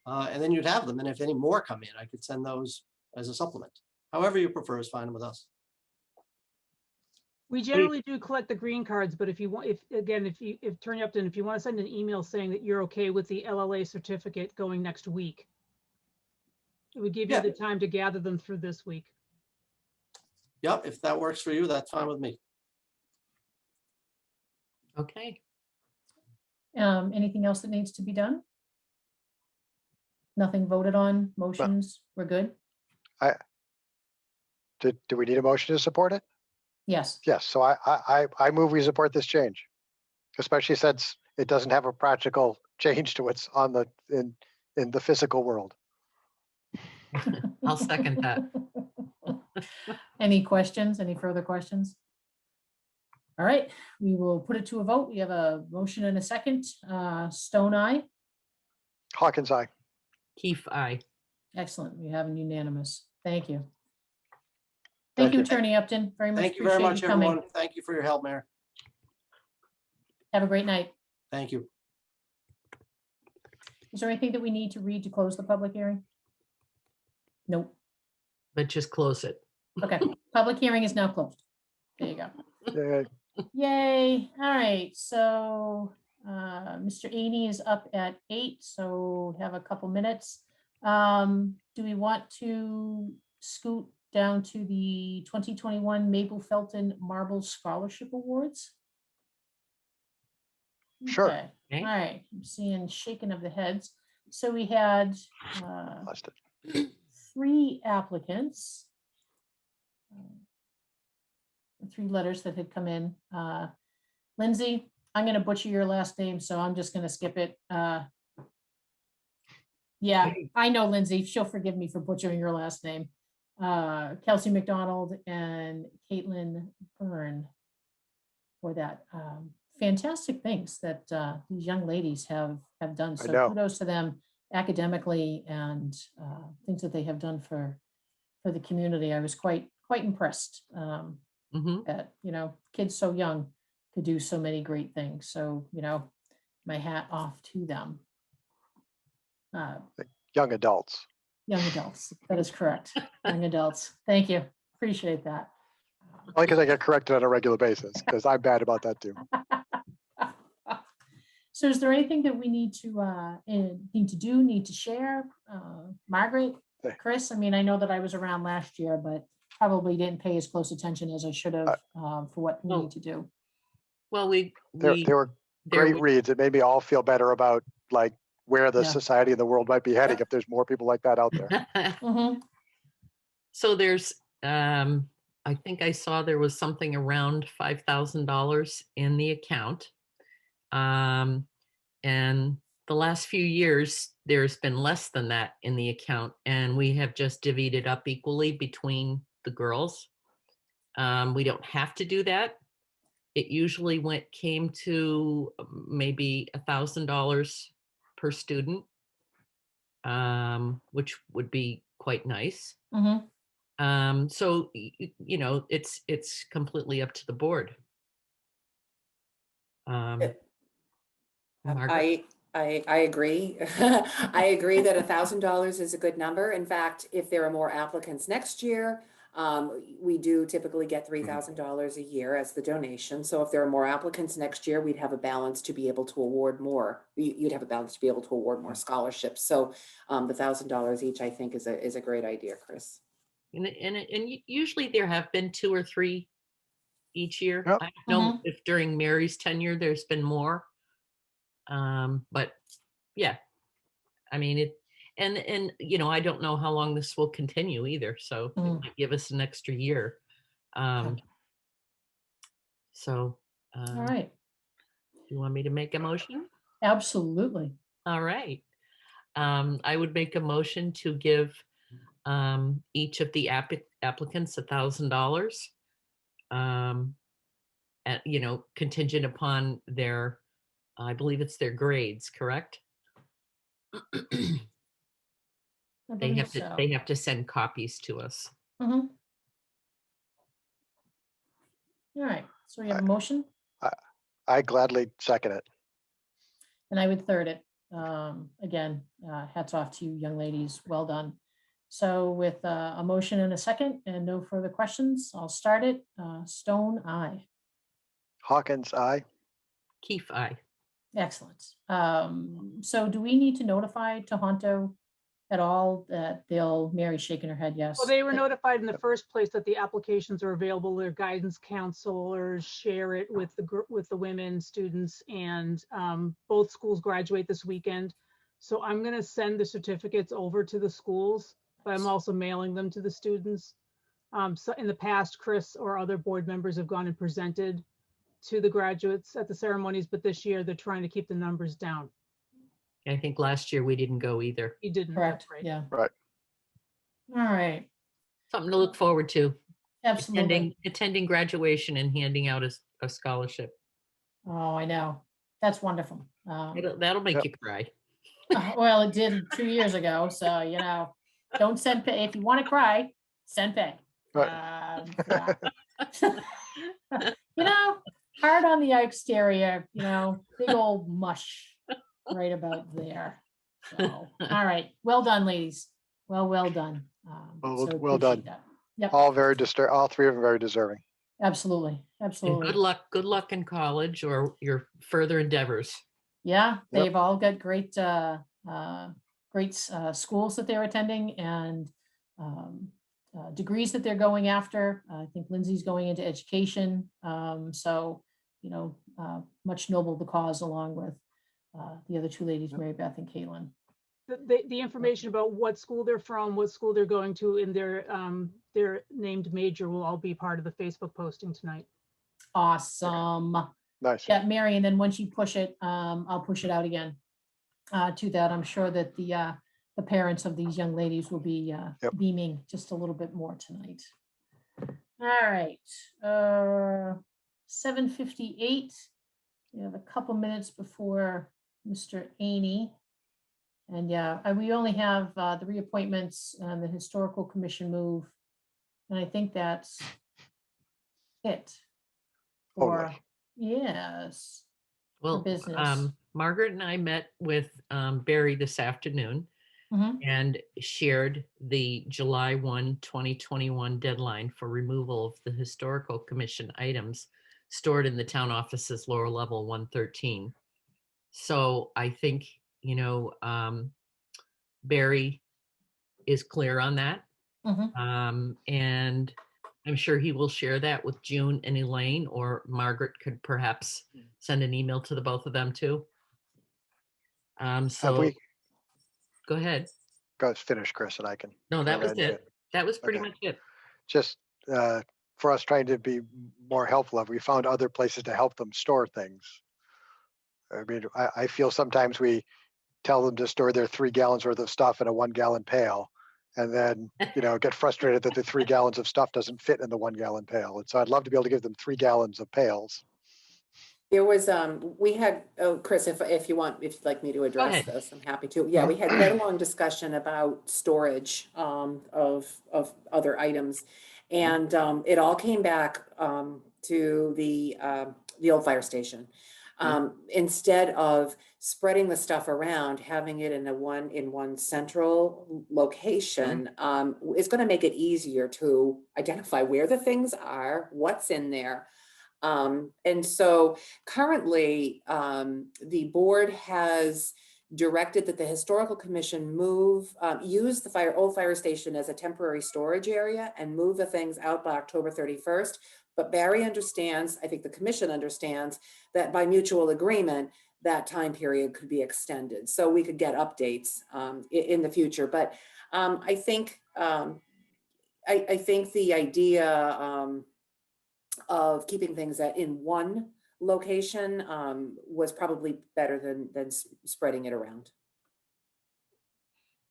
and then you'd have them. And if any more come in, I could send those as a supplement. However you prefer is fine with us. We generally do collect the green cards, but if you want, if Attorney Upton, if you want to send an email saying that you're okay with the LLA certificate going next week, it would give you Yeah. the time to gather them through this week. Yep, if that works for you, that's fine with me. Okay. Anything else that needs to be done? Nothing voted on, motions, we're good? Do we need a motion to support it? Yes, Yes, so I move we support this change, especially since it doesn't have a practical change to what's on the, in the physical world. I'll second that. Any questions, any further questions? All right, we will put it to a vote. We have a motion and a second. Stone eye. Hawkins, aye. Keefe, aye. Excellent, we have a unanimous. Thank you. Thank Thank you, you. Attorney Upton, very much Thank you very appreciate much, you coming. everyone. Thank you for your help, Mayor. Have a great night. Thank you. Is there anything that we need to read to close the public hearing? Nope. But just close it. Okay, public hearing is now closed. There you go. Yeah, Yay, all right, so Mr. Aney is up at 8, so have a couple minutes. Do we want to scoot down to the 2021 Mabel Felton Marble Scholarship Awards? Sure. Okay, Okay. all right, I'm seeing shaking of the heads. So we had lost it. 3 applicants. 3 letters that had come in. Lindsay, I'm going to butcher your last name, so I'm just going to skip it. Yeah, I know Lindsay. She'll forgive me for butchering your last name. Kelsey McDonald and Caitlin Byrne for that. Fantastic things that these young ladies have done. I So know. kudos to them academically and things that they have done for the community. I was quite impressed. Mhm. That, kids so young could do so many great things. So, my hat off to them. Young adults. Young adults, that is correct. Young adults. Thank you. Appreciate that. Only because I get corrected on a regular basis, because I'm bad about that too. So is there anything that we need to share? Margaret, Hey. Chris, I mean, I know that I was around last year, but probably didn't pay as close attention as I should have for what we Oh. need to do. Well, They were great reads. It made me all feel better about like where the Yeah. society and the world might be heading if there's more people like that out there. Mhm. So there's, I think I saw there was something around $5,000 in the account. And the last few years, there's been less than that in the account, and we have just divvied it up equally between the girls. We don't have to do that. it usually came to maybe $1,000 per student, which would be quite nice. So, it's completely up to the board. Margaret? I agree. I agree that $1,000 is a good number. In fact, if there are more applicants next year, we do typically get $3,000 a year as the donation. So if there are more applicants next year, we'd have a balance to be able to award more. You'd have a balance to be able to award more scholarships. So the $1,000 each, I think, is a great idea, Chris. And usually there have been 2 or 3 each year. Yep. I don't know if during Mary's tenure there's been more. But yeah, I mean, and I don't know how long this will continue either. So it might give us an extra year. So, All right. you want me to make a motion? Absolutely. All right. I would make a motion to give each of the applicants $1,000. Contingent upon their, I believe it's their grades, correct? They have to send copies to us. All right, so we have a motion, I gladly second it. and I would third it. Again, hats off to you, young ladies. Well done. So with a motion and a second and no further questions, I'll start it. Stone, aye. Hawkins, aye. Keefe, aye. Excellent. So do we need to notify Tohoto at all that Mary's shaking her head yes? Well, they were notified in the first place that the applications are available. Their guidance counselors share it with the women students, and both schools graduate this weekend. So I'm going to send the certificates over to the schools, but I'm also mailing them to the students. So in the past, Chris or other board members have gone and presented to the graduates at the ceremonies, but this year they're trying to keep the numbers down. I think last year we didn't go either. You didn't. Correct, Right. yeah. Right. All right, Something to look forward to. absolutely. Attending graduation and handing out a scholarship. Oh, I know. That's wonderful. That'll make you cry. Well, it did 2 years ago, so, don't send pay. If you want to cry, send pay. Right. Yeah. Hard on the exterior, big old mush right about there. So, all right. Well done, ladies. Well done. Well done. appreciate that. Yep, All all 3 of them very deserving. absolutely. And Absolutely. good luck in college or your further endeavors. Yeah, Yep. they've all got great schools that they're attending and degrees that they're going after. I think Lindsay's going into education. So, much noble the cause along with the other 2 ladies, Mary Beth and Caitlin. The information about what school they're from, what school they're going to, and their named major will all be part of the Facebook posting tonight. Awesome. Nice. Yeah, Mary, and then once you push it, I'll push it out again to that. I'm sure that the parents of these young ladies will be beaming just a little bit more tonight. All right, 7:58. We have a couple minutes before Mr. Aney. And we only have the reappointments and the historical commission move. And I think that's it. For, yes. Well, business. Margaret and I met with Barry this afternoon and shared the July 1, 2021 deadline for removal of the historical commission items stored in the town office's lower level 113. So I think, Barry is clear on that. And I'm sure he will share that with June and Elaine, or Margaret could perhaps send an email to the both of them too. So go ahead. Go finish, Chris, and I can. No, that was it. That was pretty much it. Just for us trying to be more helpful, we found other places to help them store things. I mean, I feel sometimes we tell them to store their 3 gallons worth of stuff in a 1 gallon pail, and then, get frustrated that the 3 gallons of stuff doesn't fit in the 1 gallon pail. And so I'd love to be able to give them 3 gallons of pails There was, we had, oh, Chris, if you want, if you'd like me to address ahead. this, I'm happy to. Yeah, we had quite a long discussion about storage, of other items. And, it all came back, to the old fire station. Instead of spreading the stuff around, having it in one central location, is gonna make it easier to identify where the things are, what's in there. And so currently, the board has directed that the historical commission use the old fire station as a temporary storage area and move the things out by October 31st. But Barry understands, I think the commission understands, that by mutual agreement, that time period could be extended. So we could get updates in the future. But I think the idea of keeping things in one location was probably better than spreading it around.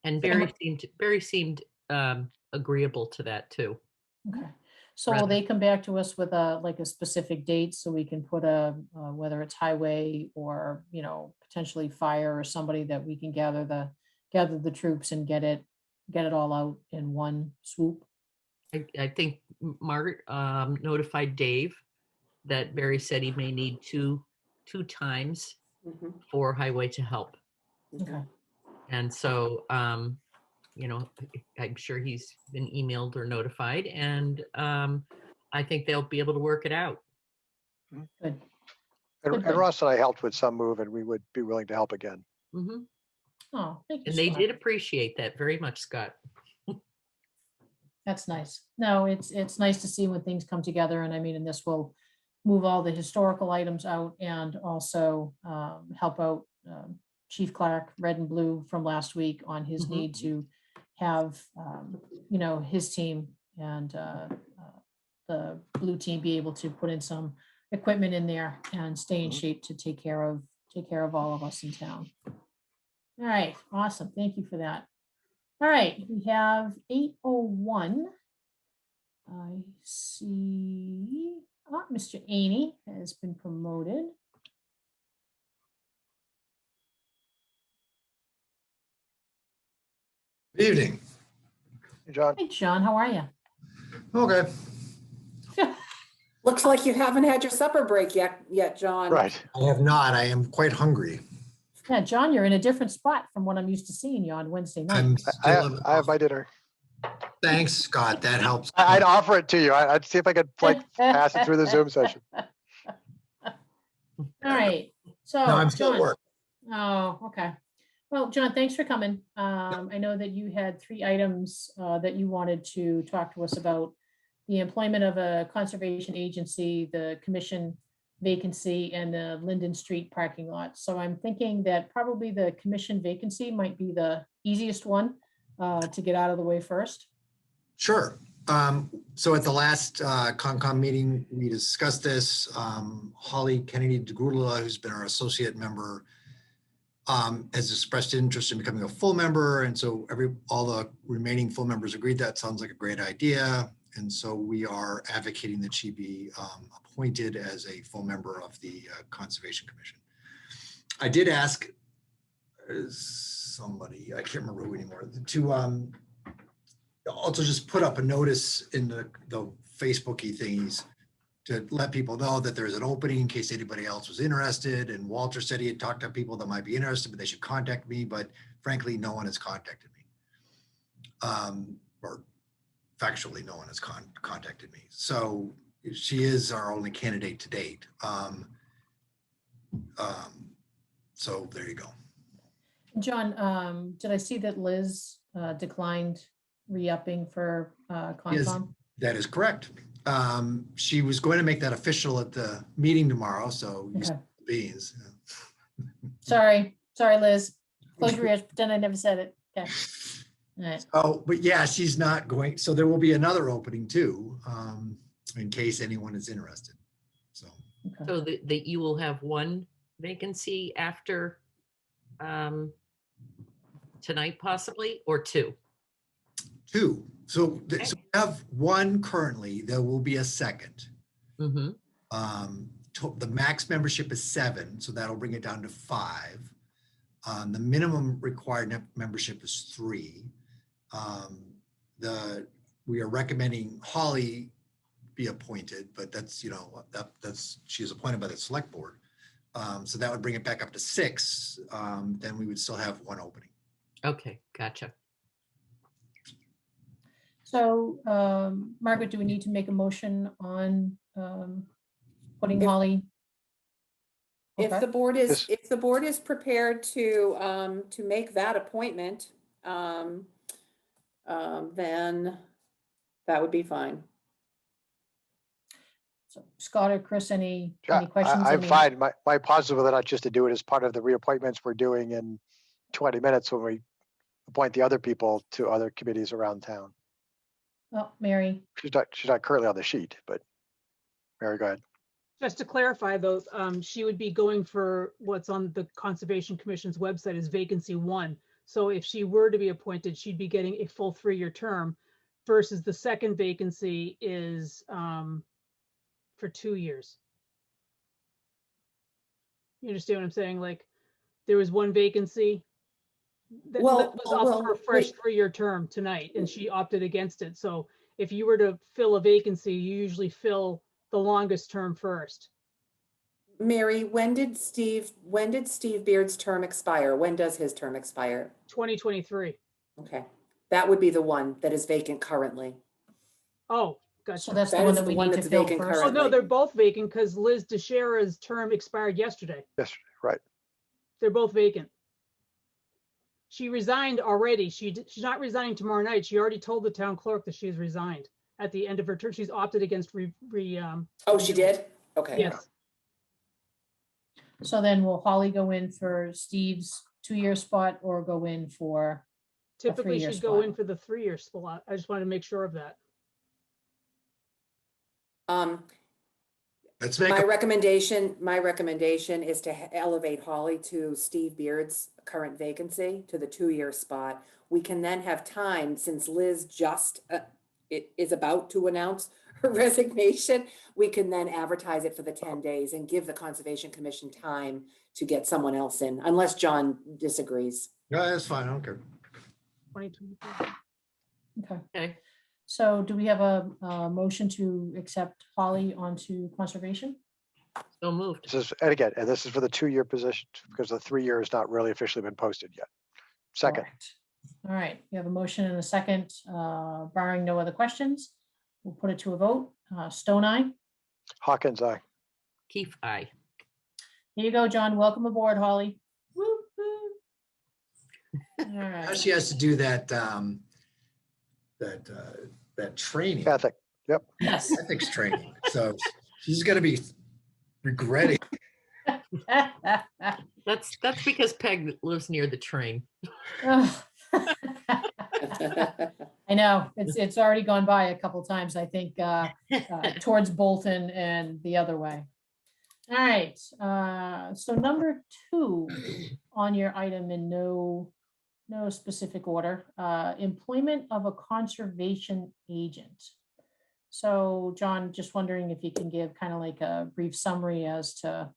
And Barry seemed agreeable to that too. Okay, so will they come back to us with like a specific date so we can put whether it's highway or, potentially fire or somebody that we can gather the troops and get it all out in one swoop? I think Margaret notified Dave that Barry said he may need two times for highway to help. Okay. And so, I'm sure he's been emailed or notified, and I think they'll be able to work it out. Good. And Ross and I helped with some move, and we would be willing to help again. Mm-hmm. Oh, thank you, And they Scott. did appreciate that very much, Scott. That's nice. No, it's nice to see when things come together, and and this will move all the historical items out and also help out Chief Clark, Red and Blue from last week on his need to have, his team and the blue team be able to put in some equipment in there and stay in shape to take care of all of us in town. All right, awesome. Thank you for that. All right, we have 8:01. I see, Mr. Aney has been promoted. Good evening. Hey, John. Hey, John, how are you? Okay. Looks like you haven't had your supper break yet, John. Right. I have not. I am quite hungry. Yeah, John, you're in a different spot from what I'm used to seeing you on Wednesday night. I'm I still. have my dinner. Thanks, Scott. That helps. I'd offer it to you. I'd see if I could pass it through the Zoom session. All right, so. No, I'm still at John- work. Oh, okay. Well, John, thanks for coming. I know that you had 3 items that you wanted to talk to us about. The employment of a conservation agency, the commission vacancy, and the Linden Street parking lot. So I'm thinking that probably the commission vacancy might be the easiest one to get out of the way first. Sure. So at the last Concom meeting, we discussed this. Holly Kennedy DeGrudela, who's been our associate member, has expressed interest in becoming a full member. And so all the remaining full members agreed that sounds like a great idea. And so we are advocating that she be appointed as a full member of the Conservation Commission. I did ask somebody, I can't remember who anymore, to also just put up a notice in the Facebooky thingies to let people know that there's an opening in case anybody else was interested. And Walter said he had talked to people that might be interested, but they should contact me. But frankly, no one has contacted me. Or factually, no one has contacted me. So she is our only candidate to date. So there you go. John, did I see that Liz declined re-upping for Concom? That is correct. She was going to make that official at the meeting tomorrow, so you Okay. see the beans. Sorry, Liz. Close your ears, pretend I never said it. Okay. All right. Oh, but yeah, she's not going, so there will be another opening too, in case anyone is interested. So, Okay. So that you will have one vacancy after tonight possibly, or 2? 2. So we have one currently, there will be a second. Mm-hmm. the max membership is 7, so that'll bring it down to 5. The minimum required membership is 3. We are recommending Holly be appointed, but that's, you know, that's she is appointed by the select board. So that would bring it back up to 6. Then we would still have 1 opening. Okay, gotcha. So, Margaret, do we need to make a motion on putting If- Holly? If Okay. the board is, Yes. if the board is prepared to make that appointment, then that would be fine. So Scott or Chris, any Yeah, questions? I'm Any- fine. My positive with it, just to do it as part of the reappointments we're doing in 20 minutes when we appoint the other people to other committees around town. Oh, Mary, She's not currently on the sheet, but Mary, go ahead. Just to clarify though, she would be going for what's on the Conservation Commission's website is vacancy 1. So if she were to be appointed, she'd be getting a full 3-year term versus the second vacancy is for 2 years. You understand what I'm saying? Like there was 1 vacancy that Well, was up for a fresh 3-year term tonight and she opted against it. So if you were to fill a vacancy, you usually fill the longest term first. Mary, when did Steve Beard's term expire? When does his term expire? 2023. Okay, that would be the one that is vacant currently. Oh, so gotcha. that's the That one is that the we one need to that's fill vacant first. Oh, currently. no, they're both vacant because Liz DeShera's term expired yesterday. Yes, right. They're both vacant. She resigned already. She's not resigning tomorrow night. She already told the town clerk that she's resigned at the end of her term. She's opted against Oh, she did? Okay. yes. So then will Holly go in for Steve's 2-year spot or go in for? Typically, 3-year she'd go in spot. for the 3-year spot. I just wanted to make sure of that. Let's make My a recommendation is to elevate Holly to Steve Beard's current vacancy to the 2-year spot. We can then have time, since Liz just is about to announce her resignation, we can then advertise it for the 10 days and give the Conservation Commission time to get someone else in, unless John disagrees. No, that's fine. I don't care. 2023. Okay, Okay, so do we have a motion to accept Holly onto conservation? so moved. This is for the 2-year position because the 3-year has not really officially been posted yet. Second, Correct. All right, we have a motion and a second, barring no other questions. We'll put it to a vote. Stone eye. Hawkins, aye. Keith, aye. Here you go, John. Welcome aboard, Holly. Woo, woo. All Now right. she has to do that, that training, Ethic, yep. Yes. ethics training. So she's gonna be regretting. That's because Peg lives near the train. Ugh. I know, it's already gone by a couple times, I think, towards Bolton and the other way. All right, so number 2 on your item in no specific order, employment of a conservation agent. So John, just wondering if you can give kind of like a brief summary as to,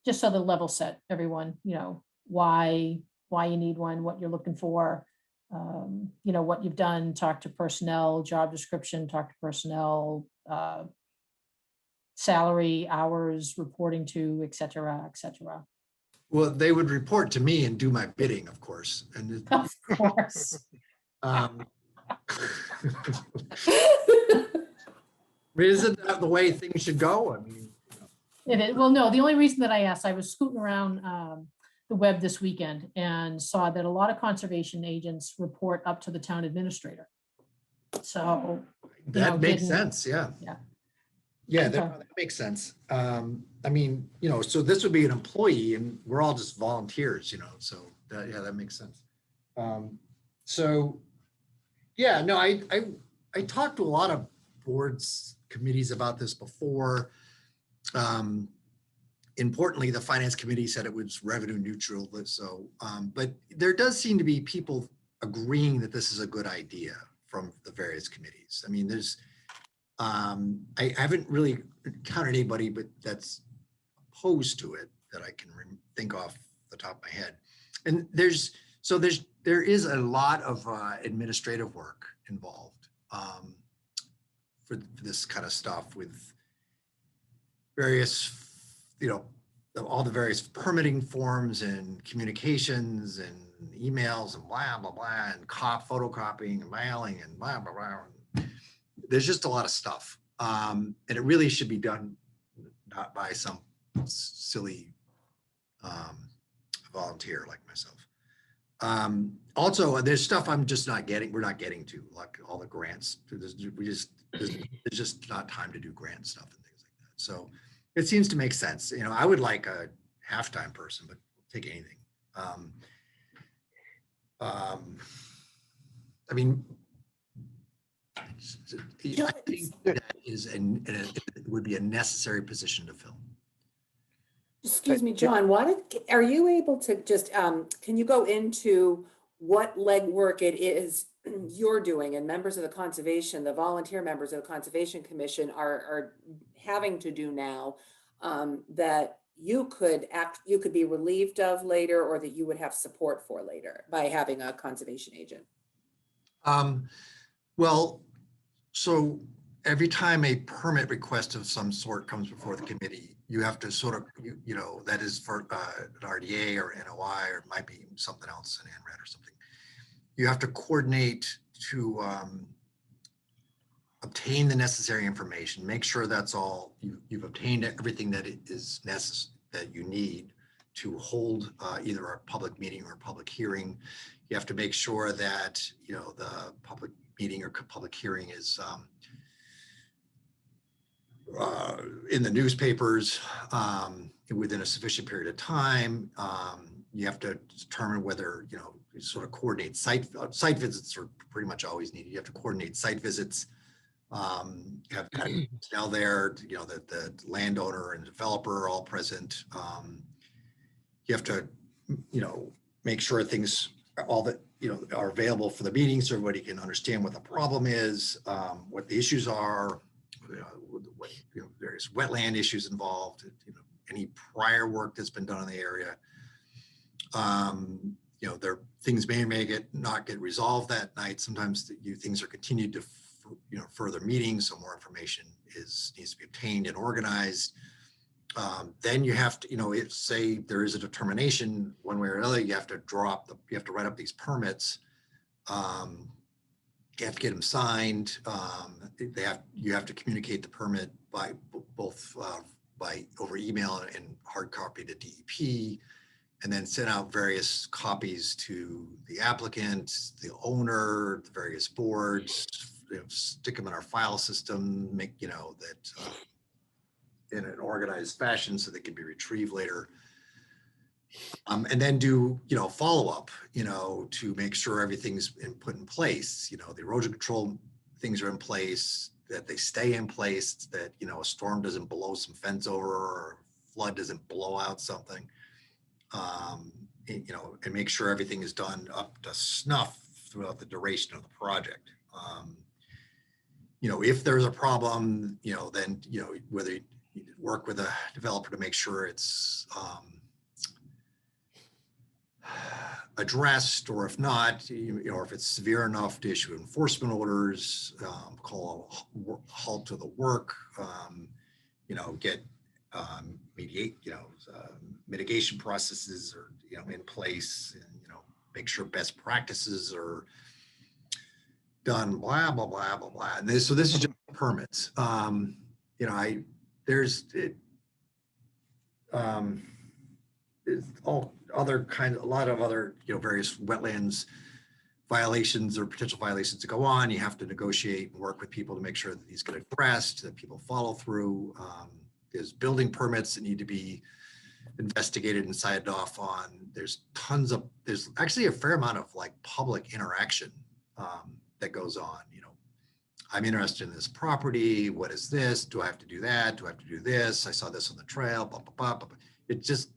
just so the level set everyone, you know, why you need one, what you're looking for, you know, what you've done, talk to personnel, job description, talk to personnel, salary, hours, reporting to, et cetera, et cetera. Well, they would report to me and do my bidding, of course. And Of course. isn't that the way things should go? I mean, It is, well, no, the only reason that I asked, I was scooting around the web this weekend and saw that a lot of conservation agents report up to the town administrator. So, that makes getting- sense. Yeah. Yeah. Yeah, Okay. that makes sense. I mean, you know, so this would be an employee and we're all just volunteers, you know, so that, yeah, that makes sense. So, yeah, no, I talked to a lot of boards, committees about this before. Importantly, the finance committee said it was revenue neutral. So, but there does seem to be people agreeing that this is a good idea from the various committees. I mean, there's, I haven't really encountered anybody, but that's opposed to it that I can think off the top of my head. And there is a lot of administrative work involved for this kind of stuff with various, all the various permitting forms and communications and emails and blah, blah, blah, and photocopying and mailing and blah, blah, blah. There's just a lot of stuff. And it really should be done not by some silly volunteer like myself. Also, there's stuff I'm just not getting, we're not getting to, like all the grants. There's just not time to do grant stuff and things like that. So it seems to make sense. I would like a half-time person, but take anything. I mean, I think that it would be a necessary position to fill. Excuse me, John, are you able to just, can you go into what legwork it is you're doing and members of the volunteer members of the Conservation Commission are having to do now that you could be relieved of later, or that you would have support for later by having a conservation agent? Well, so every time a permit request of some sort comes before the committee, you have to sort of, that is for an RDA or NOI, or it might be something else, an ANRAD or something. You have to coordinate to obtain the necessary information, make sure that's all, you've obtained everything that is necessary, that you need to hold either a public meeting or a public hearing. You have to make sure that, the public meeting or public hearing is in the newspapers within a sufficient period of time. You have to determine whether, you sort of coordinate site visits are pretty much always needed. You have to coordinate site visits. You have now there, the landowner and developer are all present. You have to, make sure things, all that, are available for the meeting so everybody can understand what the problem is, what the issues are, what, various wetland issues involved, any prior work that's been done in the area. There things may not get resolved that night. Sometimes things are continued to further meetings, so more information needs to be obtained and organized. Then you have to, if say there is a determination one way or another, you have to write up these permits. You have to get them signed. You have to communicate the permit by both over email and hard copy to DEP, and then send out various copies to the applicant, the owner, the various boards. Stick them in our file system, make that in an organized fashion so they can be retrieved later. And then do follow-up to make sure everything's put in place. The erosion control things are in place, that they stay in place, that a storm doesn't blow some fence over or flood doesn't blow out something. And make sure everything is done up to snuff throughout the duration of the project. If there's a problem, then, whether you work with a developer to make sure it's addressed, or if not, or if it's severe enough to issue enforcement orders, call a halt to the work, get mitigation processes are in place, and make sure best practices are done, blah blah blah blah blah. And so this is just permits. There's all other a lot of other various wetlands violations or potential violations to go on. You have to negotiate and work with people to make sure that these get addressed, that people follow through. There's building permits that need to be investigated and signed off on. There's actually a fair amount of public interaction that goes on. I'm interested in this property. What is this? Do I have to do that? Do I have to do this? I saw this on the trail, blah, blah, blah, blah. It just,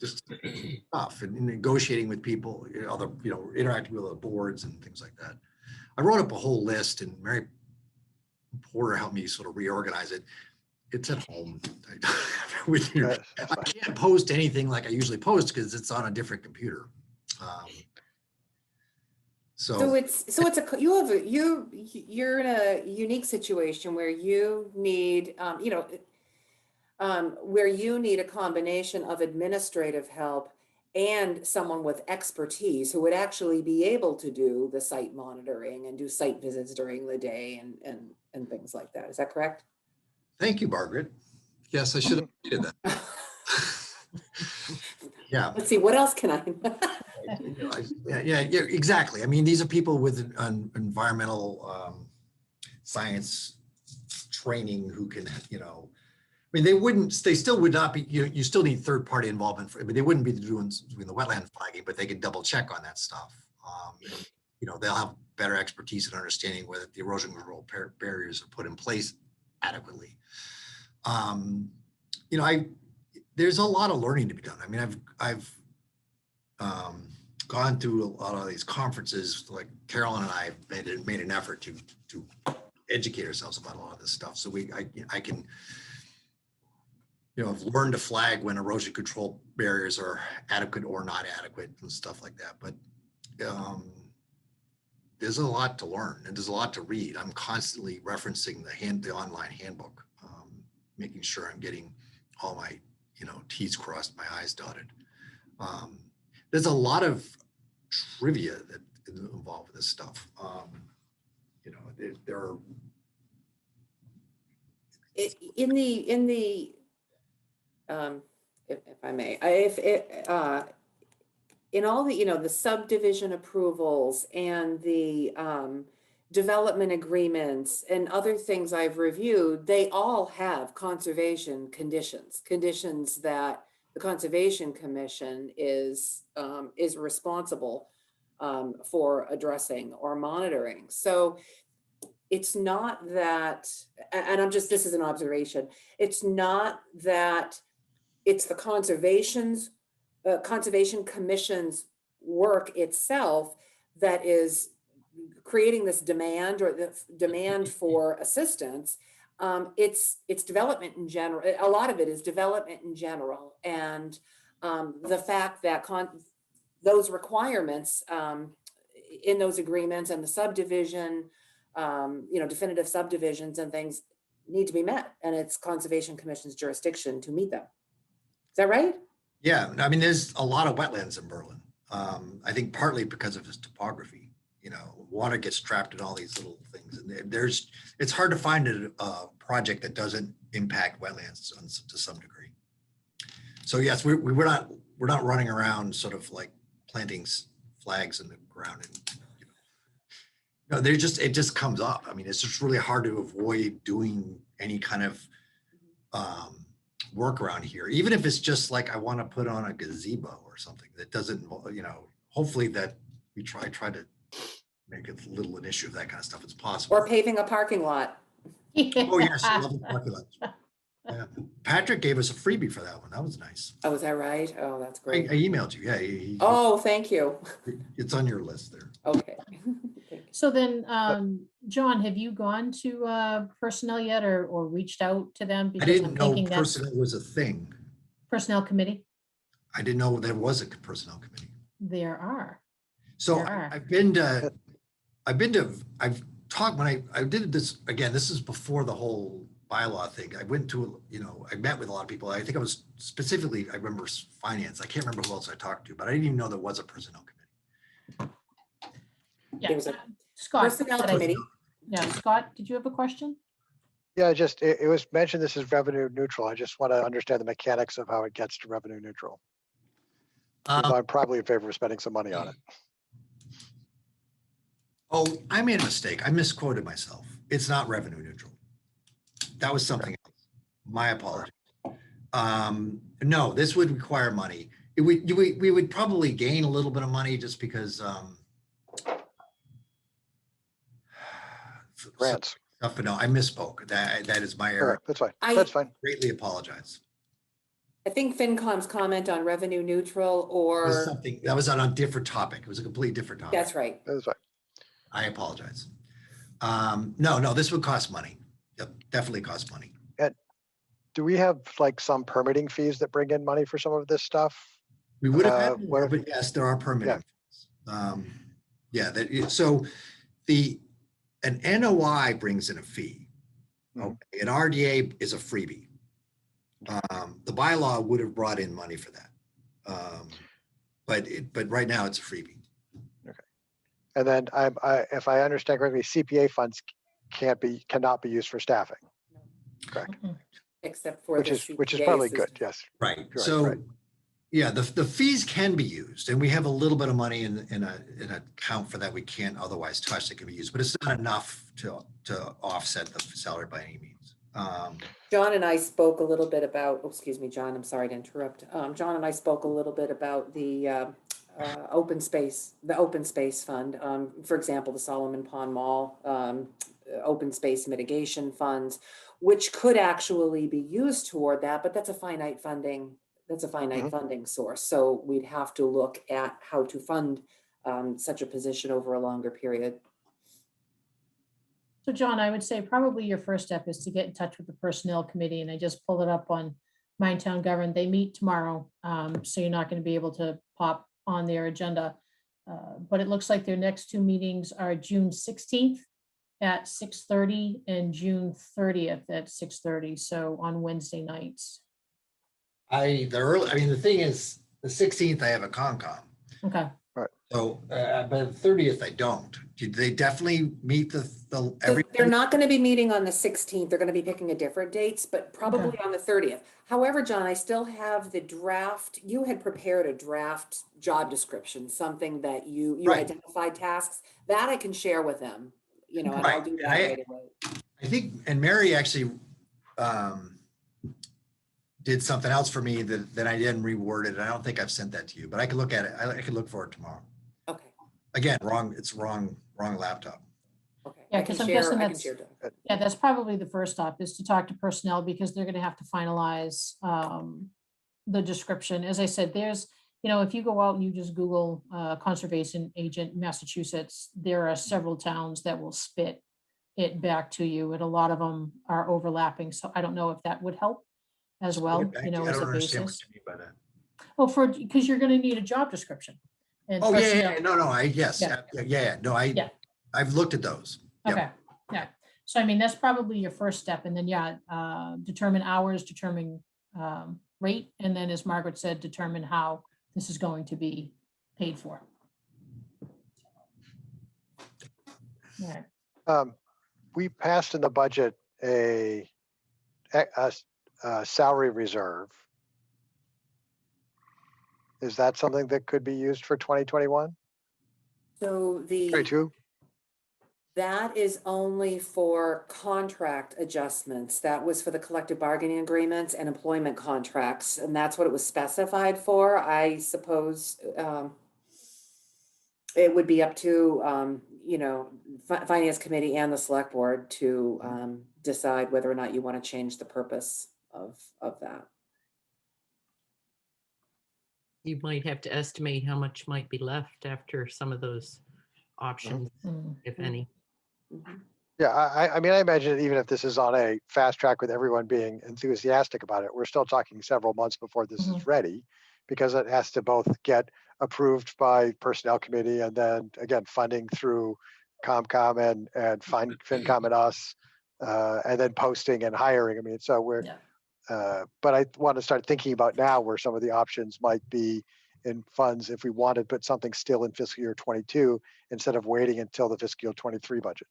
just stuff and negotiating with people, interacting with other boards and things like that. I wrote up a whole list, and Mary Porter helped me sort of reorganize it. It's at home. With your- That's I fine. can't post anything like I usually post because it's on a different computer. So So it's you're in a unique situation where you need, where you need a combination of administrative help and someone with expertise who would actually be able to do the site monitoring and do site visits during the day and things like that. Is that correct? thank you, Margaret. Yes, I should have stated that. Yeah. Let's see, what else can I? Yeah, exactly. I mean, these are people with an environmental science training who can, I mean, they still would not be, you still need third-party involvement I mean, they wouldn't be doing the wetland flagging, but they could double check on that stuff. They'll have better expertise in understanding whether the erosion control barriers are put in place adequately. There's a lot of learning to be done. I mean, I've gone through a lot of these conferences, like Carolyn and I have made an effort to educate ourselves about a lot of this stuff. So I can, have learned to flag when erosion control barriers are adequate or not adequate and stuff like that. But there's a lot to learn and there's a lot to read. I'm constantly referencing the online handbook, making sure I'm getting all my, T's crossed, my I's dotted. There's a lot of trivia that is involved with this stuff. There are In the if I may, in all the, the subdivision approvals and the development agreements and other things I've reviewed, they all have conservation conditions that the Conservation Commission is responsible for addressing or monitoring. So it's not that, and this is an observation, it's not that it's the Conservation Commission's work itself that is creating this demand or the demand for assistance. It's development in general. A lot of it is development in general. And the fact that those requirements in those agreements and the subdivision, definitive subdivisions and things need to be met. And it's Conservation Commission's jurisdiction to meet them. Is that right? Yeah, I mean, there's a lot of wetlands in Berlin. I think partly because of its topography. Water gets trapped in all these little things, and it's hard to find a project that doesn't impact wetlands to some degree. So yes, we're not running around sort of like planting flags in the ground, and it just comes up. I mean, it's just really hard to avoid doing any kind of work around here, even if it's just like I want to put on a gazebo or something that doesn't, hopefully that we try to make it a little an issue of that kind of stuff. It's possible. Or paving a parking lot. Oh yes, I love the parking lots. Yeah. Patrick gave us a freebie for that one. That was nice. Oh, is that right? Oh, that's I great. emailed you. Yeah. Oh, thank you. It's on your list there. Okay. So then, John, have you gone to personnel yet or reached out to them? I Because didn't I'm know thinking that's personnel was a thing. personnel committee. I didn't know there was a personnel committee. There are. So There are. I've talked when I did this, again, this is before the whole bylaw thing. I went to, I met with a lot of people. I think I was specifically, I remember finance. I can't remember who else I talked to, but I didn't even know there was a personnel committee. Yeah, There was a Scott. Personnel committee. Yeah, Scott, did you have a question? Yeah, it was mentioned this is revenue neutral. I just want to understand the mechanics of how it gets to revenue neutral. 'Cause I'm probably in favor of spending some money on it. Oh, I made a mistake. I misquoted myself. It's not revenue neutral. That was something else. My apology. No, this would require money. We would probably gain a little bit of money just because Grants. but no, I misspoke. That is my All error. right, that's fine. That's fine. Greatly apologize. I think FinCom's comment on revenue neutral It was or, something that was on a different topic. It was a completely different topic. that's right. That's fine. I apologize. No, this would cost money. Yep, definitely cost money. do we have like some permitting fees that bring in money for some of this stuff? We would have had more, what- but yes, there are permitting. Yeah, so an NOI brings in a fee. Mhm. Okay, an RDA is a freebie. The bylaw would have brought in money for that. But right now it's a freebie. And then if I understand correctly, CPA funds cannot be used for staffing, correct? Mhm. Except for Which the is CPA probably system. good, yes. Right. Right, So, right. yeah, the fees can be used, and we have a little bit of money in an account for that we can't otherwise touch that can be used, but it's not enough to offset the salary by any means. John and I spoke a little bit about, oh, excuse me, John, I'm sorry to interrupt. John and I spoke a little bit about the open space fund. For example, the Solomon Pond Mall, open space mitigation funds, which could actually be used toward that, but that's a finite funding. That's a finite Mhm. funding source. So we'd have to look at how to fund such a position over a longer period. So John, I would say probably your first step is to get in touch with the personnel committee, and I just pulled it up on Mine Town Govern. They meet tomorrow, so you're not going to be able to pop on their agenda. But it looks like their next two meetings are June 16th at 6:30 and June 30th at 6:30, so on Wednesday nights. The thing is, the 16th, I have a Concom. Okay. So, but the 30th, I don't. Did they definitely meet So they're not going to be meeting on the 16th. They're going to be picking a different dates, but probably on the 30th. However, John, I still have the draft. You had prepared a draft job description, something that you Right. identified tasks that I can share with them, and I'll Right. do that right away. I think, and Mary actually did something else for me that I didn't reword it. I don't think I've sent that to you, but I can look at it. I can look for it tomorrow. Okay. Again, it's wrong laptop. Okay. Yeah, I can 'cause I'm share- guessing I can that's- share that. Yeah, that's probably the first stop, is to talk to personnel, because they're gonna have to finalize the description. As I said, there's, if you go out and you just Google conservation agent Massachusetts, there are several towns that will spit it back to you, and a lot of them are overlapping. So I don't know if that would help as well, I as don't a understand what basis. you mean by that. Well, because you're gonna need a job description. And Oh, personnel- yeah. No, yes. Yeah. Yeah. No, Yeah. I've looked at those. Yep. Okay, yeah. So I mean, that's probably your first step, and then, determine hours, determine rate, and then, as Margaret said, determine how this is going to be paid for. All right. We passed in the budget a salary reserve. Is that something that could be used for 2021? So 22? that is only for contract adjustments. That was for the collective bargaining agreements and employment contracts, and that's what it was specified for. I suppose it would be up to, Finance Committee and the Select Board to decide whether or not you want to change the purpose of that. You might have to estimate how much might be left after some of those options, if any. Mhm. Yeah, I mean, I imagine even if this is on a fast track with everyone being enthusiastic about it, we're still talking several months before this is ready, because it has to both get approved by Personnel Committee and then again, funding through COMCOM and FinCom and us, and then posting and hiring. I mean, so but I want to start thinking about now where some of the options might be in funds if we want to put something still in fiscal year 22 instead of waiting until the fiscal year 23 budget.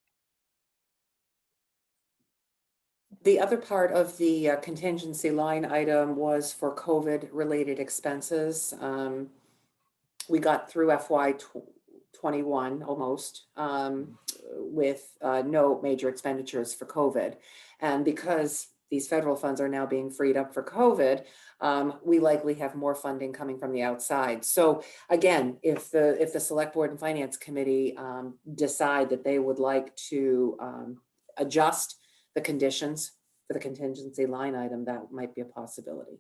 The other part of the contingency line item was for COVID-related expenses. We got through FY 21 almost with no major expenditures for COVID. And because these federal funds are now being freed up for COVID, we likely have more funding coming from the outside. So again, if the Select Board and Finance Committee decide that they would like to adjust the conditions for the contingency line item, that might be a possibility.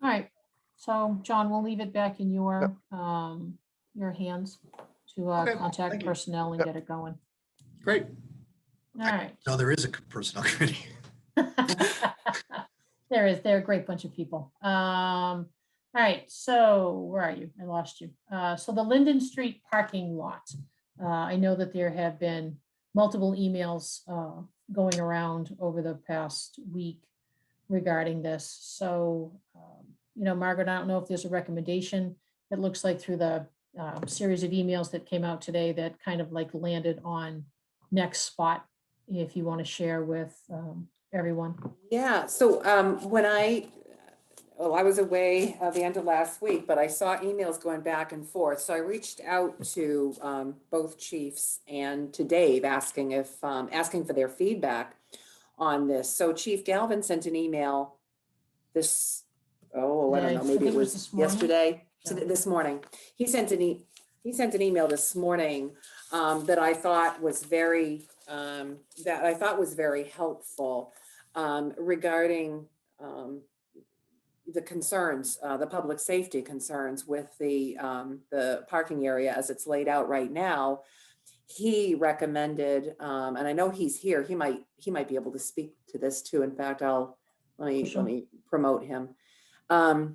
All right, so John, we'll leave it back in your hands to Okay, contact thank you. personnel and get it going. Great. All right. No, there is a personnel committee. They're a great bunch of people. All right, so where are you? I lost you. So the Linden Street parking lot. I know that there have been multiple emails going around over the past week regarding this. So, Margaret, I don't know if there's a recommendation. It looks like through the series of emails that came out today that kind of like landed on next spot, if you want to share with everyone. Yeah, so I was away the end of last week, but I saw emails going back and forth. So I reached out to both chiefs and to Dave asking for their feedback on this. So Chief Galvin sent an email I don't know, maybe it was this morning. yesterday, Yeah. this morning. He sent an email this morning that I thought was very helpful regarding the concerns, the public safety concerns with the parking area as it's laid out right now. He recommended, and I know he's here, he might be able to speak to this too. In fact, let me promote him. There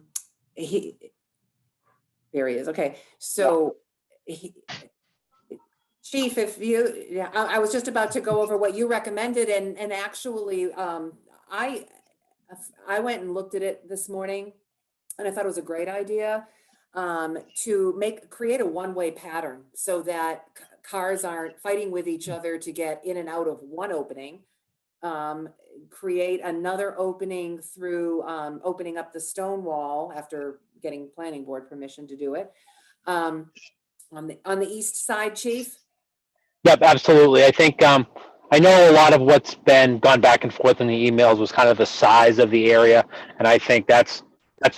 he is. Okay, so Chief, I was just about to go over what you recommended, and actually, I went and looked at it this morning, and I thought it was a great idea to create a one-way pattern so that cars aren't fighting with each other to get in and out of one opening. Create another opening through opening up the stone wall after getting planning board permission to do it. On the east side, Chief? Yep, absolutely. I think I know a lot of what's been gone back and forth in the emails was kind of the size of the area, and I think that's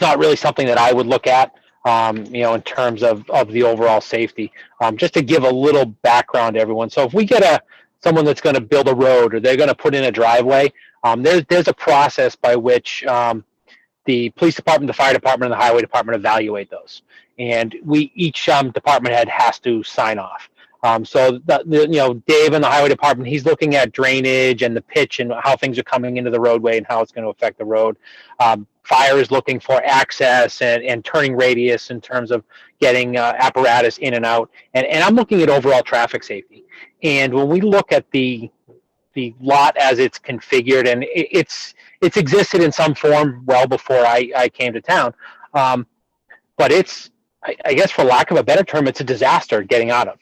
not really something that I would look at, in terms of the overall safety. Just to give a little background to everyone. So if we get someone that's going to build a road or they're going to put in a driveway, there's a process by which the police department, the fire department, and the highway department evaluate those, and each department head has to sign off. So Dave in the highway department, he's looking at drainage and the pitch and how things are coming into the roadway and how it's going to affect the road. Fire is looking for access and turning radius in terms of getting apparatus in and out. And I'm looking at overall traffic safety. And when we look at the lot as it's configured, and it's existed in some form well before I came to town, but I guess for lack of a better term, it's a disaster getting out of.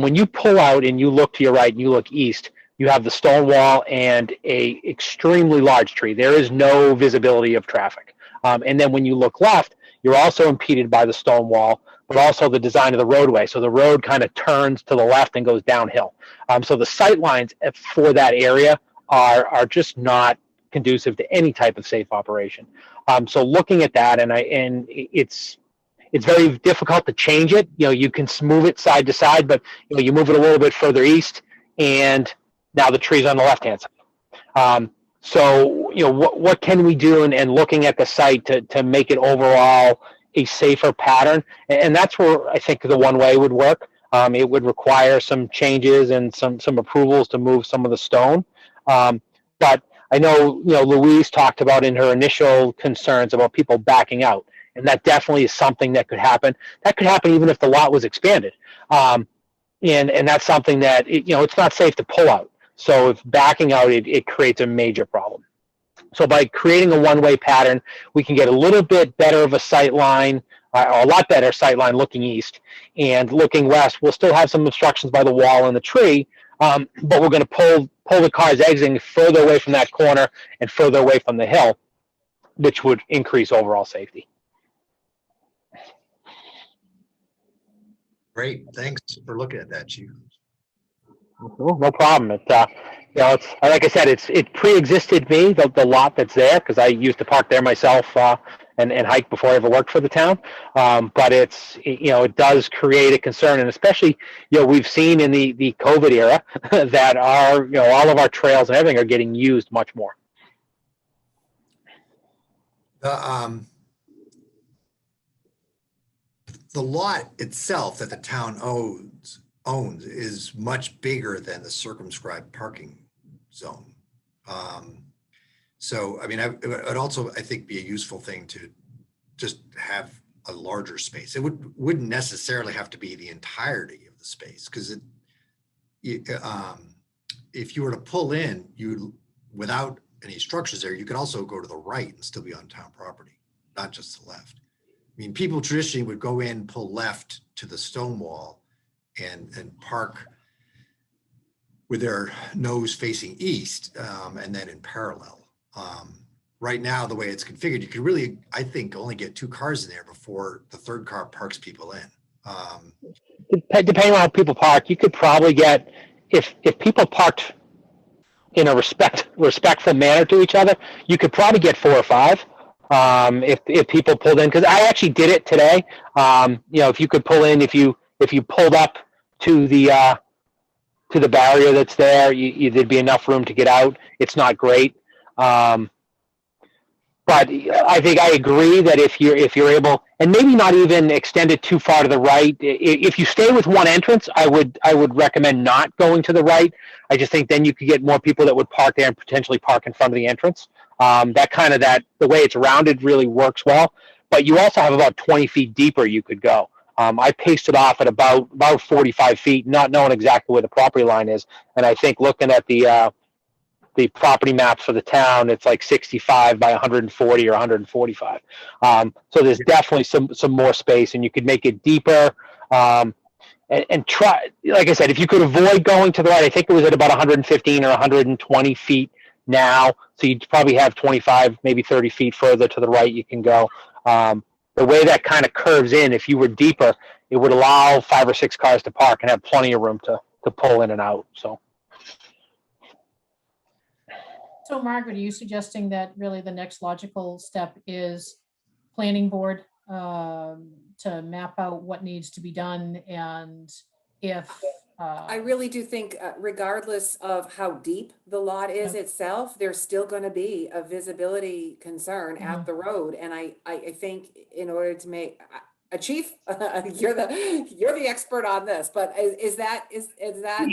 When you pull out and you look to your right and you look east, you have the stone wall and a extremely large tree. There is no visibility of traffic. And then when you look left, you're also impeded by the stone wall, but also the design of the roadway. So the road kind of turns to the left and goes downhill. So the sight lines for that area are just not conducive to any type of safe operation. So looking at that, and it's very difficult to change it. You can move it side to side, but you move it a little bit further east, and now the tree's on the left-hand side. So what can we do? And looking at the site to make it overall a safer pattern, and that's where I think the one way would work. It would require some changes and some approvals to move some of the stone. But I know Louise talked about in her initial concerns about people backing out. And that definitely is something that could happen. That could happen even if the lot was expanded. And that's something that, it's not safe to pull out. So if backing out, it creates a major problem. So by creating a one-way pattern, we can get a little bit better of a sight line, or a lot better sight line looking east. And looking west, we'll still have some obstructions by the wall and the tree, but we're going to pull the cars exiting further away from that corner and further away from the hill, which would increase overall safety. Great, thanks for looking at that, Chief. No problem. It's like I said, it pre-existed me, the lot that's there, because I used to park there myself and hike before I ever worked for the town. But it does create a concern, and especially we've seen in the COVID era that all of our trails and everything are getting used much more. The lot itself that the town owns is much bigger than the circumscribed parking zone. So, I mean, it also, I think, be a useful thing to just have a larger space. It wouldn't necessarily have to be the entirety of the space, because if you were to pull in, without any structures there, you could also go to the right and still be on town property, not just the left. I mean, people traditionally would go in, pull left to the stone wall and park with their nose facing east, and then in parallel. Right now, the way it's configured, you could really, I think, only get 2 cars in there before the third car parks people in. Depending on how people park, you could probably get, if people parked in a respectful manner to each other, you could probably get 4 or 5. If people pulled in, because I actually did it today. If you could pull in, if you pulled up to the barrier that's there, there'd be enough room to get out. It's not great. But I think I agree that if you're able, and maybe not even extend it too far to the right. If you stay with one entrance, I would recommend not going to the right. I just think then you could get more people that would park there and potentially park in front of the entrance. The way it's rounded really works well. But you also have about 20 feet deeper you could go. I paced it off at about 45 feet, not knowing exactly where the property line is. And I think looking at the property maps for the town, it's like 65 by 140 or 145. So there's definitely some more space, and you could make it deeper. And try, like I said, if you could avoid going to the right, I think it was at about 115 or 120 feet now. So you'd probably have 25, maybe 30 feet further to the right you can go. The way that kind of curves in, if you were deeper, it would allow 5 or 6 cars to park and have plenty of room to pull in and out. So Margaret, are you suggesting that really the next logical step is planning board to map out what needs to be done, and if I really do think, regardless of how deep the lot is itself, there's still going to be a visibility concern at the road. And I think in order to make a chief, you're the expert on this, but is that?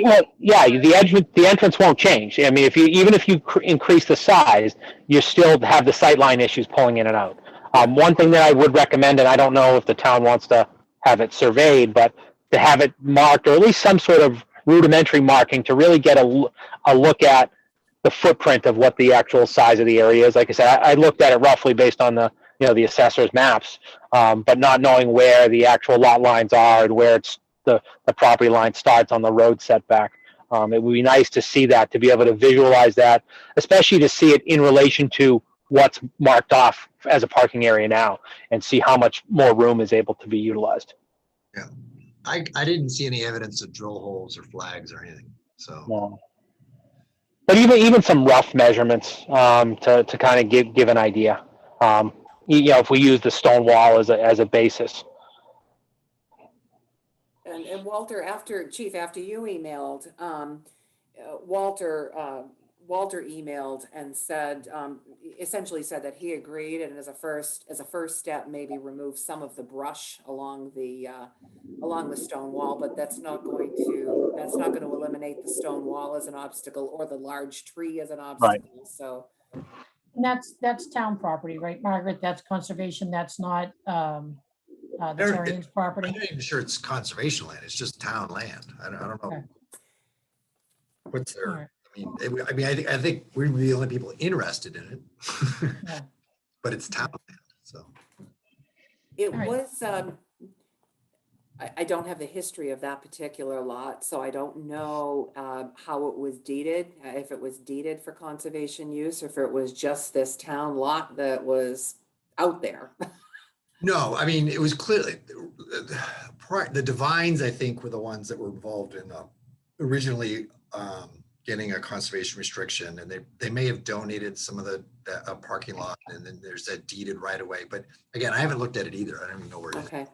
Well, yeah, the entrance won't change. I mean, even if you increase the size, you still have the sightline issues pulling in and out. One thing that I would recommend, and I don't know if the town wants to have it surveyed, but to have it marked, or at least some sort of rudimentary marking, to really get a look at the footprint of what the actual size of the area is. Like I said, I looked at it roughly based on the assessor's maps, but not knowing where the actual lot lines are and where the property line starts on the road setback. It would be nice to see that, to be able to visualize that, especially to see it in relation to what's marked off as a parking area now, and see how much more room is able to be utilized. Yeah, I didn't see any evidence of drill holes or flags or anything. So, no. But even some rough measurements to kind of give an idea. If we use the stone wall as a basis. And Walter, after you emailed, Walter emailed and said, essentially said that he agreed, and as a first step, maybe remove some of the brush along the stone wall, but that's not going to eliminate the stone wall as an obstacle, or the large tree as an obstacle. Right. So. And that's town property, right, Margaret? That's conservation. That's not the Terrian's property. I'm not even sure it's conservation land. It's just town land. I don't know. Okay. What's there? Right. I think we're the only people interested in it, yeah. But it's town land. So it was. I don't have the history of that particular lot, so I don't know how it was deeded, if it was deeded for conservation use, or if it was just this town lot that was out there. No, I mean, it was clearly the Divines, I think, were the ones that were involved in originally getting a conservation restriction, and they may have donated some of the parking lot, and then there's that deeded right away. But again, I haven't looked at it either. I don't even know where it is. Okay.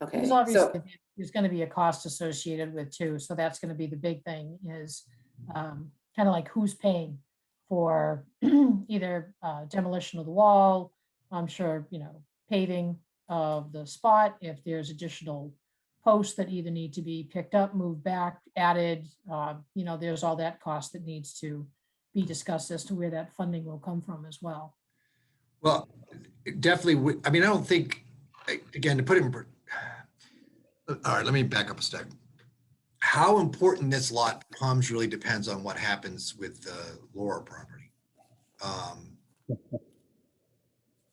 Because obviously there's going to be a cost associated with too. So that's going to be the big thing, is kind of like who's paying for either demolition of the wall. I'm sure, paving of the spot, if there's additional posts that either need to be picked up, moved back, added. There's all that cost that needs to be discussed as to where that funding will come from as well. Well, it definitely would. I mean, I don't think, again, to put it in, all right, let me back up a step. How important this lot becomes really depends on what happens with the Laura property.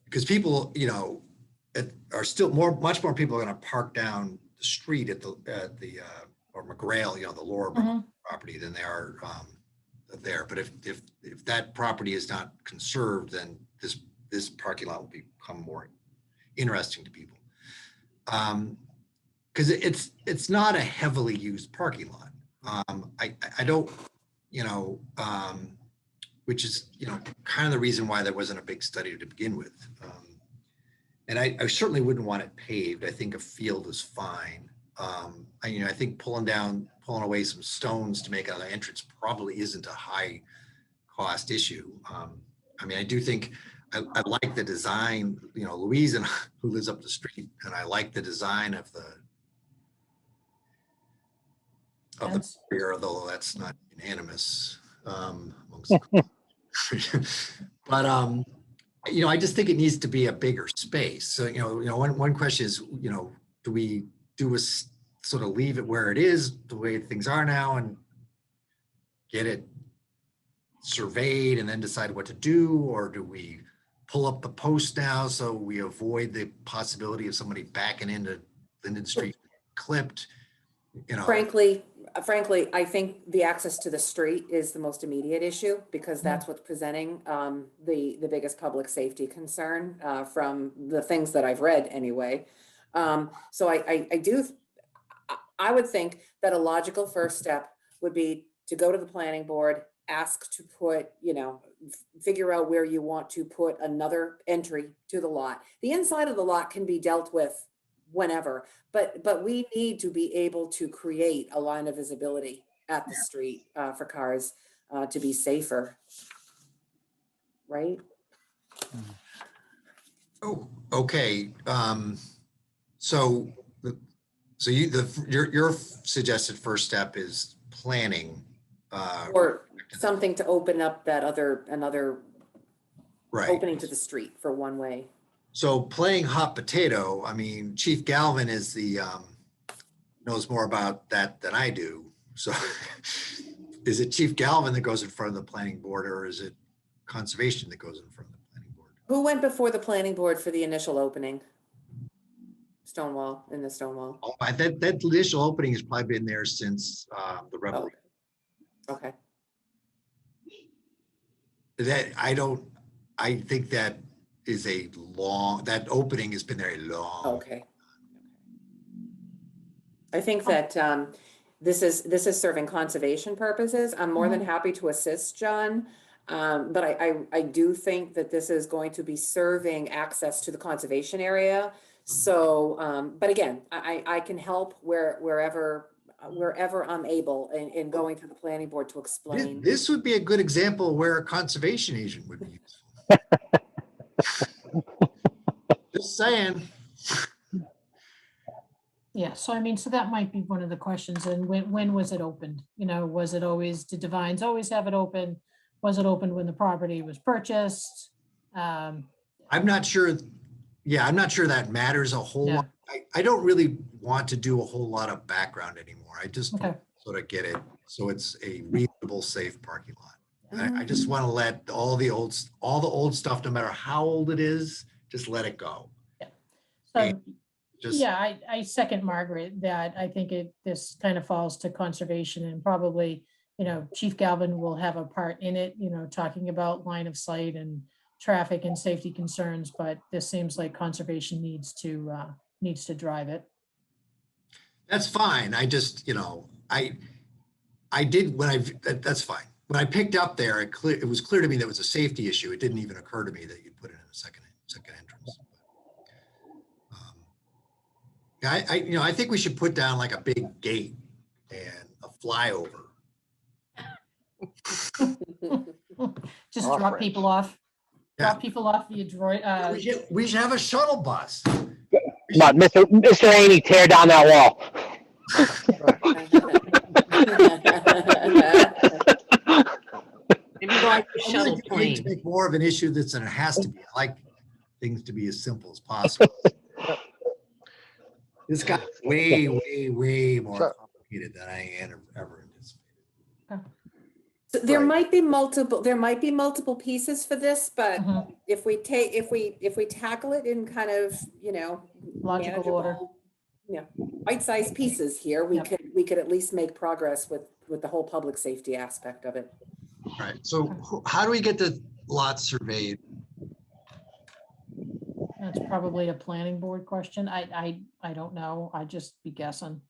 Because people, are still much more people are going to park down the street at the or McGrail, the Laura property than they are there. But if that property is not conserved, then this parking lot will become more interesting to people. Because it's not a heavily used parking lot. I don't, which is, kind of the reason why there wasn't a big study to begin with. And I certainly wouldn't want it paved. I think a field is fine. I think pulling away some stones to make another entrance probably isn't a high cost issue. I do think I like the design, Louise and who lives up the street, and I like the design of the barrier, although that's not unanimous amongst but I just think it needs to be a bigger space. So one question is, do we sort of leave it where it is, the way things are now, and get it surveyed and then decide what to do, or do we pull up the post now so we avoid the possibility of somebody backing into Linden Street clipped? Frankly, I think the access to the street is the most immediate issue, because that's what's presenting the biggest public safety concern from the things that I've read anyway. So I would think that a logical first step would be to go to the planning board, ask to put, figure out where you want to put another entry to the lot. The inside of the lot can be dealt with whenever, but we need to be able to create a line of visibility at the street for cars to be safer, right? Oh, okay. So your suggested first step is planning, or something to open up that another right, opening to the street for one way. So playing hot potato, Chief Galvin is knows more about that than I do. So is it Chief Galvin that goes in front of the planning board, or is it conservation that goes in front of the planning board? Who went before the planning board for the initial opening? Stonewall. Oh, that initial opening has probably been there since the revolution. Oh. Okay. I think that is that opening has been there long. Okay. I think that this is serving conservation purposes. I'm more than happy to assist, John. But I do think that this is going to be serving access to the conservation area. So, but again, I can help wherever I'm able in going to the planning board to explain. This would be a good example where a conservation agent would be useful. Just saying. Yeah, so so that might be one of the questions. And when was it opened? Was it always, did Divines always have it open? Was it open when the property was purchased? I'm not sure. Yeah, I'm not sure that matters a whole Yeah. lot. I don't really want to do a whole lot of background anymore. I just Okay. sort of get it. So it's a reasonable, safe parking lot. I just want to let all the old stuff, no matter how old it is, just let it go. So, Just, yeah, I second Margaret that I think this kind of falls to conservation, and probably, Chief Galvin will have a part in it, talking about line of sight and traffic and safety concerns, but this seems like conservation needs to drive it. that's fine. I just, I did that's fine. When I picked up there, it was clear to me that it was a safety issue. It didn't even occur to me that you'd put it in a second entrance. I think we should put down like a big gate and a flyover. Just drop people off. Yeah. Drop people off via droid. We should have a shuttle bus. Come on, Mr. Haney, tear down that wall. Maybe ride the I shuttle like to plane. make more of an issue that's than it has to be. I like things to be as simple as possible. This got way, way more So- complicated than I ever anticipated. So there Right. might be multiple pieces for this, but Mhm. if we tackle it in kind of, Logical order. manageable, bite-sized pieces here, we Yep. could at least make progress with the whole public safety aspect of it. All right, so how do we get the lots surveyed? That's probably a planning board question. I don't know. I'd just be guessing.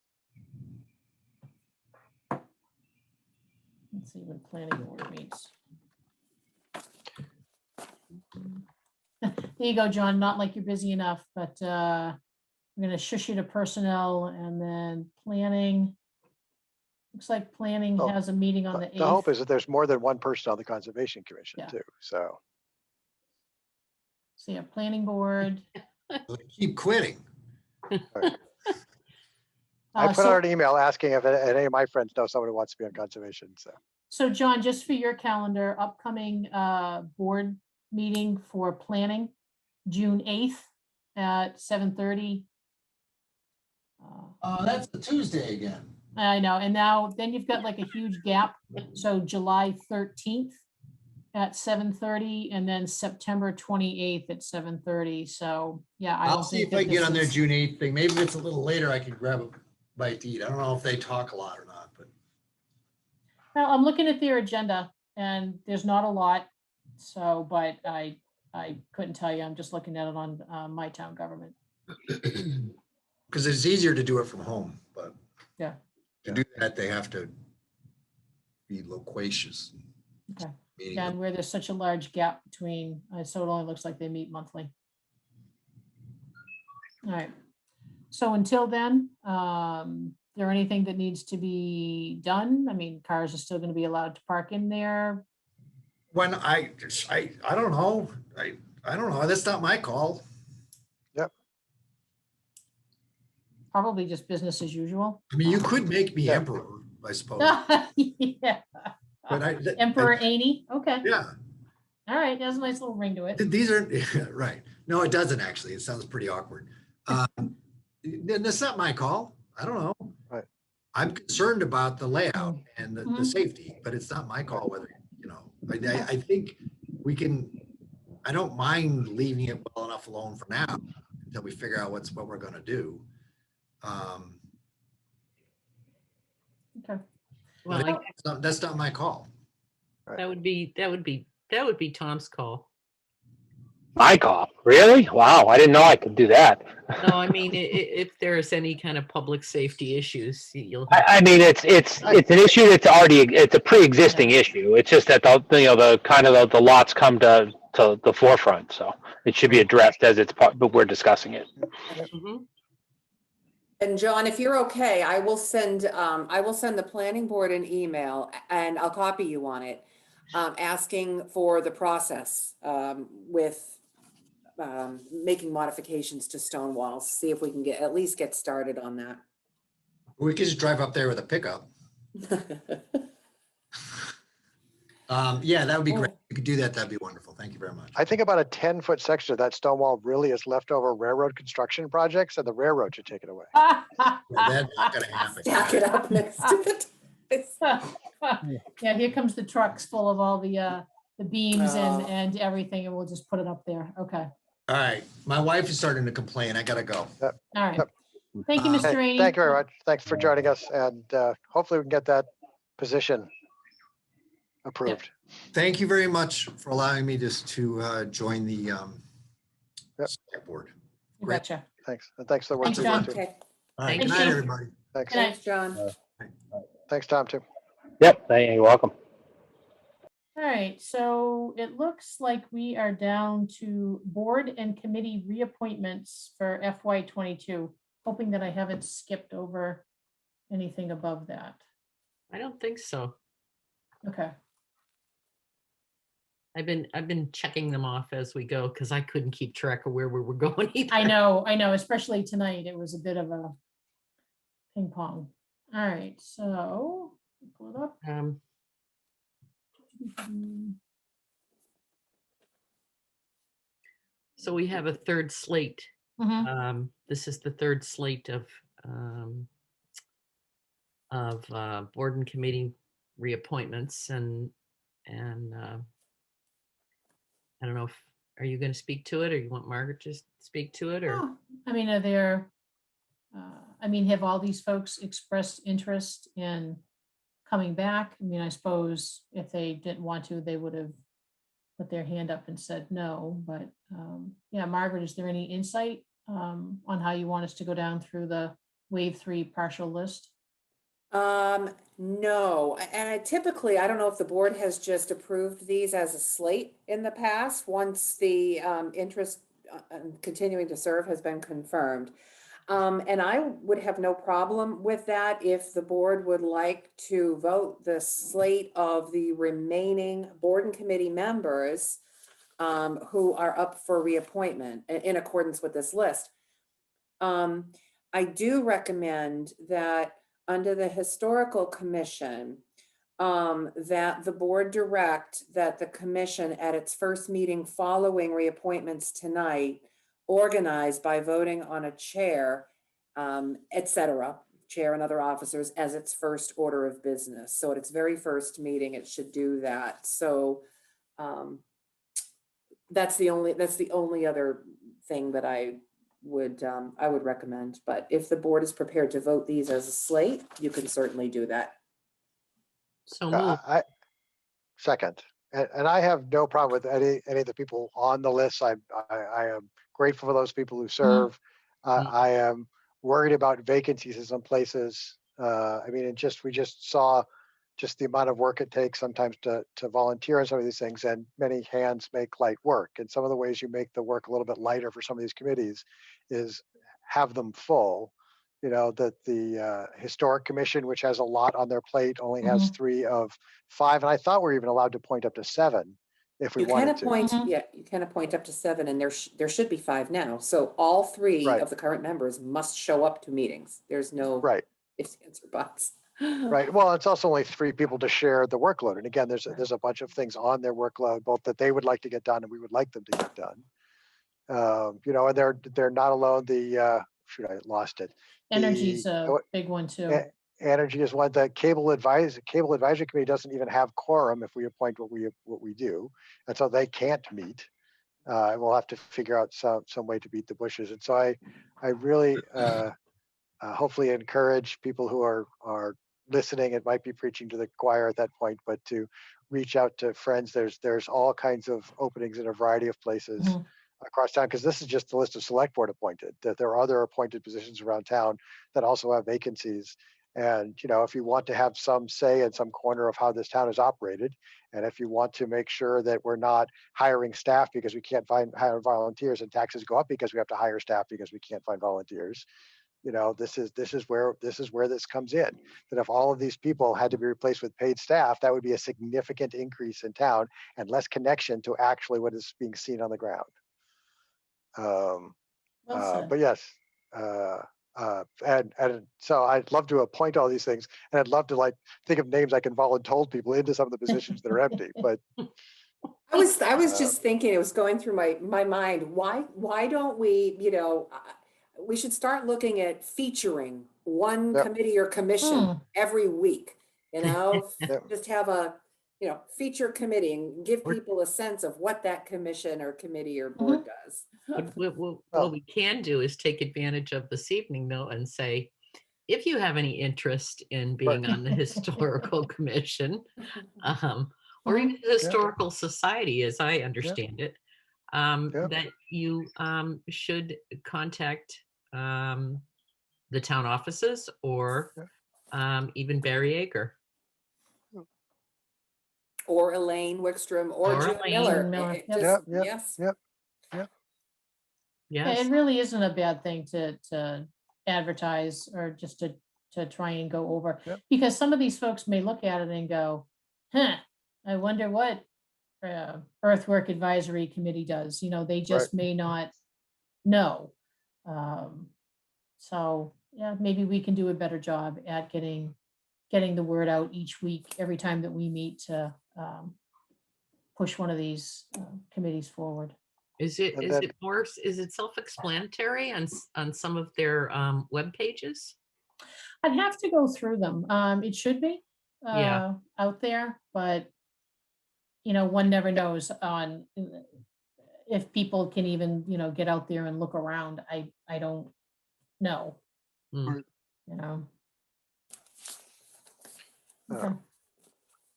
Let's see when planning board meets. There you go, John. Not like you're busy enough, but I'm gonna shush you to personnel and then planning. Looks like planning Oh, has a meeting on the The hope 8th. is that there's more than one person on the Conservation Commission Yeah. too, so. So yeah, planning board. They keep quitting. I put So- out an email asking if any of my friends know someone who wants to be on conservation, so. So John, just for your calendar, upcoming board meeting for planning, June 8th at 7:30. That's a Tuesday again. I know, and now, then you've got like a huge gap, so July 13th at 7:30, and then September 28th at 7:30, so, yeah, I I'll don't see think if I that can get this on their is. June 8th thing. Maybe if it's a little later, I can grab a bite to eat. I don't know if they talk a lot or not, but. Well, I'm looking at their agenda, and there's not a lot, so, but I couldn't tell you, I'm just looking at it on my town government. Because it's easier to do it from home, but. Yeah. To do that, they have to be loquacious. Okay. Meeting Yeah, with- and where there's such a large gap between, so it only looks like they meet monthly. All right. So until then, there anything that needs to be done? I mean, cars are still going to be allowed to park in there. When I don't know. I don't know. That's not my call. Probably just business as usual. I mean, you could make me Yeah. emperor, I suppose. Yeah. But Emperor Aney. Okay. Yeah, All right. Has a nice little ring to it. these are, right. No, it doesn't actually. It sounds pretty awkward. That's not my call. I don't know. Right. I'm concerned about the layout and the Mhm. safety, but it's not my call whether, I think we can, I don't mind leaving it well enough alone for now until we figure out what we're gonna do. Okay. Well, That's not my call. that would be Tom's call. My call, really? Wow, I didn't know I could do that. No, I mean, if there's any kind of public safety issues, you'll. I mean, it's an issue that's it's a pre-existing issue. It's just that the lots come to the forefront, so it should be addressed as it's part, but we're discussing it. Mhm. And John, if you're okay, I will send the planning board an email and I'll copy you on it, asking for the process, with making modifications to stone walls, see if we can at least get started on that. We could just drive up there with a pickup. Yeah, that would be great. If you could do that, that'd be wonderful. Thank you very much. I think about a 10-foot section of that stone wall really is leftover railroad construction projects, and the railroad should take it away. That's not gonna happen. Stack it up next to it. Yeah, here comes the trucks full of all the beams Oh. and everything, and we'll just put it up there. Okay. All right, my wife is starting to complain. I gotta go. All right. Yep. Thank you, Hey, Mr. Rainey. Thank you very much. Thanks for joining us, and hopefully we can get that position approved. Thank you very much for allowing me just to join the select board. You Great. betcha. Thanks, and thanks for the work. Thanks, you're doing, John. too. Okay, All right, Thank good night, you. everybody. Thanks. Good night. thanks, John. Thanks, Tom, too. Yep, you're welcome. All right, so it looks like we are down to board and committee reappointments for FY '22, hoping that I haven't skipped over anything above that. I don't think so. Okay. I've been checking them off as we go because I couldn't keep track of where we were going either. I know, especially tonight. It was a bit of a ping pong. All right, so pull it up. So we have a third slate. Mhm. This is the third slate of board and committee reappointments, and I don't know if, are you going to speak to it, or you want Margaret to speak to it, or? Oh, I mean, are there, have all these folks expressed interest in coming back? I mean, I suppose if they didn't want to, they would have put their hand up and said no, but yeah, Margaret, is there any insight on how you want us to go down through the wave 3 partial list? No, and I typically, I don't know if the board has just approved these as a slate in the past, once the interest continuing to serve has been confirmed. And I would have no problem with that if the board would like to vote the slate of the remaining board and committee members who are up for reappointment in accordance with this list. I do recommend that under the Historical Commission, that the board direct that the commission at its first meeting following reappointments tonight, organized by voting on a chair, et cetera, chair and other officers as its first order of business. So at its very first meeting, it should do that. So that's the only other thing that I would recommend. But if the board is prepared to vote these as a slate, you can certainly do that. So move. I second, and I have no problem with any of the people on the list. I am grateful for those people who serve. I am worried about vacancies in some places. I mean, we just saw just the amount of work it takes sometimes to volunteer on some of these things, and many hands make light work. And some of the ways you make the work a little bit lighter for some of these committees is have them full. You know, that the Historic Commission, which has a lot on their plate, only has 3 of 5. And I thought we were even allowed to appoint up to 7 if we wanted to. Yeah, you can appoint up to 7, and there should be 5 now. So all 3 Right. of the current members must show up to meetings. There's no Right. ifs, ands, or buts. Right. Well, it's also only 3 people to share the workload. And again, there's a bunch of things on their workload, both that they would like to get done and we would like them to get done. You know, and they're not alone. I lost it. Energy's a big one too. Energy is one. The cable advisory committee doesn't even have quorum if we appoint what we do, and so they can't meet. We'll have to figure out some way to beat the bushes. And so I really hopefully encourage people who are listening. It might be preaching to the choir at that point, but to reach out to friends. There's all kinds of openings in a variety of places across town, because this is just the list of select board appointed, that there are other appointed positions around town that also have vacancies. And, you know, if you want to have some say in some corner of how this town is operated, and if you want to make sure that we're not hiring staff because we can't hire volunteers, and taxes go up because we have to hire staff because we can't find volunteers, you know, this is where this comes in. That if all of these people had to be replaced with paid staff, that would be a significant increase in town and less connection to actually what is being seen on the ground. But yes, and so I'd love to appoint all these things, and I'd love to think of names I can volunteer people into some of the positions that are empty. But I was just thinking, it was going through my mind. Why don't we, you know, we should start looking at featuring one committee or commission every week. You know, just have a feature committee and give people a sense of what that commission or committee or board does. What we can do is take advantage of this evening, though, and say, if you have any interest in being on the Historical Commission, or even the Historical Society, as I understand it, that you should contact the town offices or even Barry Yeager. Or Elaine Wickstrom or June Miller. Yes. Yeah, it really isn't a bad thing to advertise, or just to try and go over, because some of these folks may look at it and go, I wonder what Earthwork Advisory Committee does. You know, they just may not know. So yeah, maybe we can do a better job at getting the word out each week, every time that we meet to push one of these committees forward. Is it, And is then- it more, is it self-explanatory on some of their web pages? I'd have to go through them. It should be Yeah. out there, but one never knows on if people can even, get out there and look around. I don't know, Mm. Okay.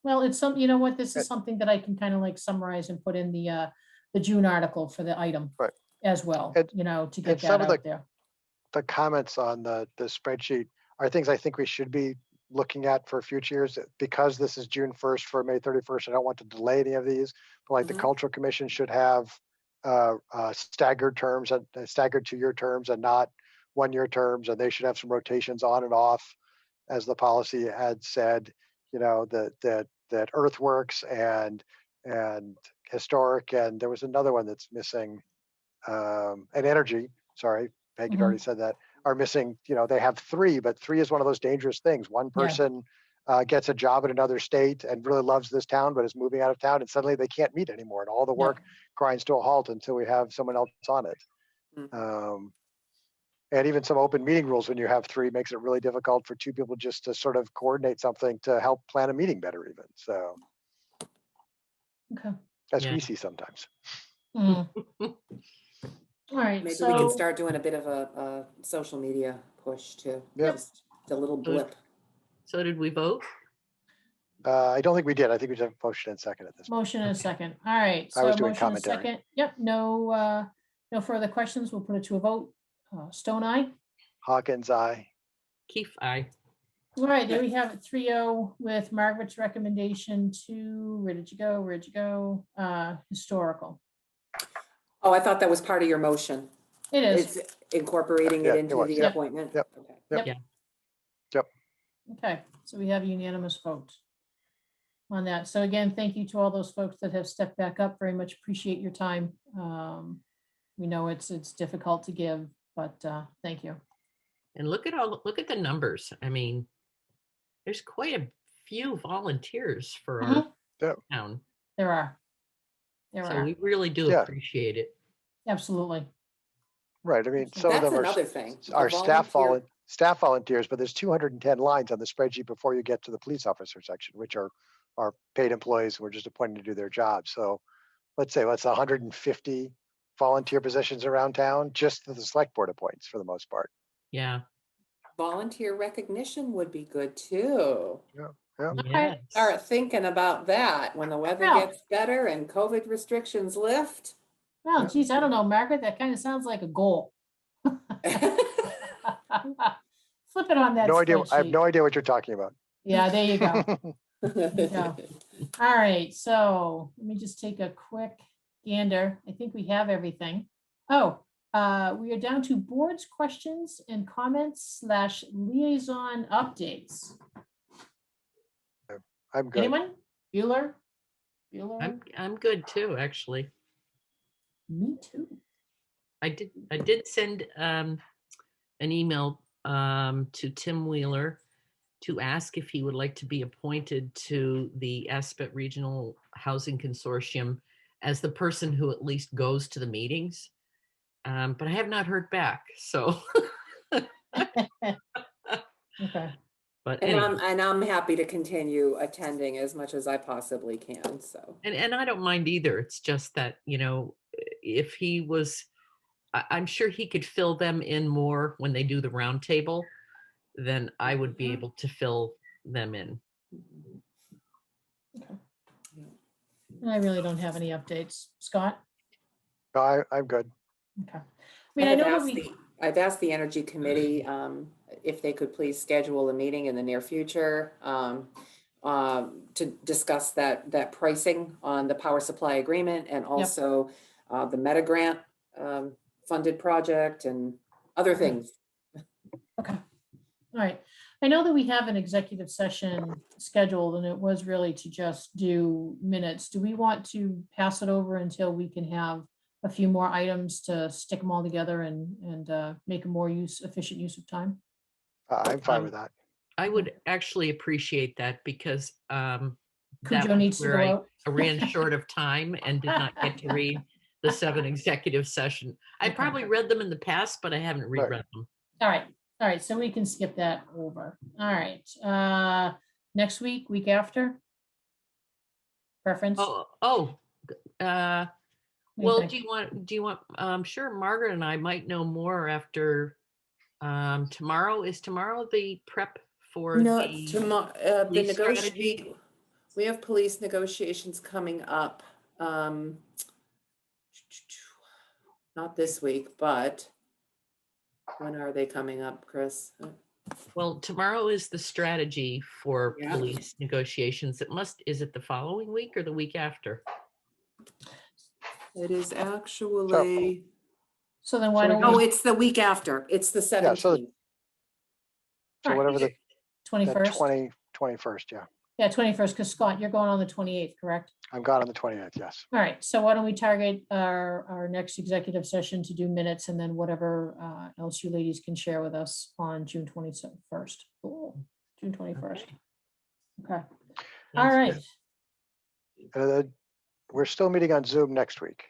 Well, it's some, this is something that I can kind of like summarize and put in the June article for the item. Right. As well, And- to get some that of out there. The comments on the spreadsheet are things I think we should be looking at for future years. Because this is June 1st for May 31st, I don't want to delay any of these, but like the Cultural Commission should have staggered terms, and staggered 2-year terms and not 1-year terms, and they should have some rotations on and off, as the policy had said, that Earthworks and Historic, and there was another one that's missing, and Energy, sorry, Peg had already said that, are missing, they have 3, but 3 is one of those dangerous things. One Yeah. person gets a job in another state and really loves this town, but is moving out of town, and suddenly they can't meet anymore, and all the work grinds to a halt until we have someone else on it. And even some open meeting rules, when you have 3, makes it really difficult for 2 people just to sort of coordinate something to help plan a meeting better even. So Okay. as Yeah. we see sometimes. Mm. All right, Maybe we so can start doing a bit of a social media push too. Yep. Just a little blip. So did we vote? I don't think we did. I think we just motion and second at this point. motion and a second. All right. I was So doing motion and a commentary. second. Yep, no further questions. We'll put it to a vote. Stone eye. Hawkins, aye. Keith, aye. All right, there we have it, 3-0 with Margaret's recommendation to, where did you go? Historical. Oh, I thought that was part of your motion. It is. It's incorporating Yeah, it it into was. the Yep. appointment. Yep. Okay. Yep. Yeah. Yep. Okay, so we have a unanimous vote on that. So again, thank you to all those folks that have stepped back up. Very much appreciate your time. We know it's difficult to give, but thank you. And look at the numbers. I mean, there's quite a few volunteers for our Yeah. town. There are. So we really do Yeah. appreciate it. Absolutely. Right. I mean, some of That's them another thing. are A volunteer- staff volunteers, but there's 210 lines on the spreadsheet before you get to the police officer section, which are paid employees who are just appointed to do their job. So let's say 150 volunteer positions around town, just that the select board appoints for the most part. Yeah. Volunteer recognition would be good too. Okay. Yes. Start thinking about that when the weather Yeah. gets better and COVID restrictions lift. Well, geez, I don't know, Margaret, that kind of sounds like a goal. Flip it on that No idea. I have spreadsheet. no idea what you're talking about. Yeah, there you go. go. All right, so let me just take a quick gander. I think we have everything. Oh, we are down to boards, questions and comments / liaison updates. I'm good. Anyone? Bueller? I'm good too, actually. Me too. I did send an email to Tim Wheeler to ask if he would like to be appointed to the Aspet Regional Housing Consortium as the person who at least goes to the meetings. But I have not heard back. So, Okay. but And anyway, I'm happy to continue attending as much as I possibly can, so. and I don't mind either. It's just that, if he was, I'm sure he could fill them in more when they do the round table, then I would be able to fill them in. I really don't have any updates. Scott? No, I'm good. Okay. I mean, I know that I've asked the Energy Committee if they could please schedule a meeting in the near future to discuss that pricing on the power supply agreement and also the Meta Grant funded project and other things. Okay. All right. I know that we have an executive session scheduled and it was really to just do minutes. Do we want to pass it over until we can have a few more items to stick them all together and make a more efficient use of time? I'm fine Um, with that. I would actually appreciate that because that Cujo was needs to where go I out. ran short of time and did not get to read the 7 executive session. I Okay. probably read them in the past, but I haven't Right. reread them. All right, so we can skip that over. All right, next week after? Preference? Oh, What do you well, think? do you want, sure, Margaret and I might know more after, tomorrow. Is tomorrow the prep for No, the tomorrow, the police strategy? negotiate, we have police negotiations coming up. Not this week, but when are they coming up, Chris? Well, tomorrow is the strategy for Yeah. police negotiations. Is it the following week or the week after? It is actually, So then why don't oh, we, it's the week after. It's the Yeah, so 17th. so whatever the 21st? 21st, yeah. Yeah, 21st, because Scott, you're going on the 28th, correct? I'm gone on the 28th, yes. All right, so why don't we target our next executive session to do minutes and then whatever else you ladies can share with us on June 21st. Cool. June 21st. Okay, all Sounds good. right. We're still meeting on Zoom next week.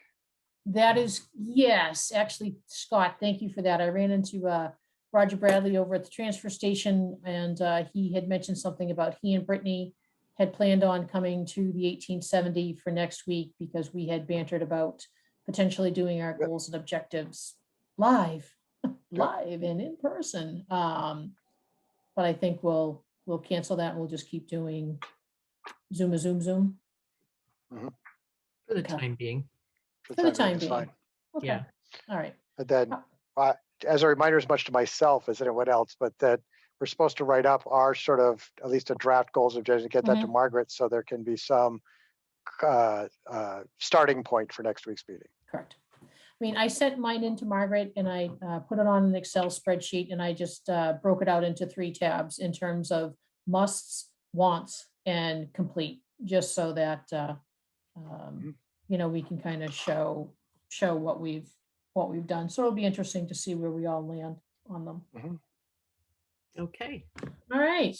That is, yes, actually, Scott, thank you for that. I ran into Roger Bradley over at the transfer station and he had mentioned something about he and Brittany had planned on coming to the 1870 for next week because we had bantered about potentially doing our Yep. goals and objectives live, live and in person. But I think we'll cancel that and we'll just keep doing Zoom. For the Okay. time being. For the time is being. fine. Okay, Yeah. all right. And then, as a reminder, as much to myself as anyone else, but that we're supposed to write up our sort of, at least a draft goals objectives, and get that to Margaret so there can be some starting point for next week's meeting. Correct. I mean, I sent mine into Margaret and I put it on an Excel spreadsheet and I just broke it out into 3 tabs in terms of musts, wants, and complete, just so that, you know, we can kind of show what we've done. So it'll be interesting to see where we all land on them. Okay. All right,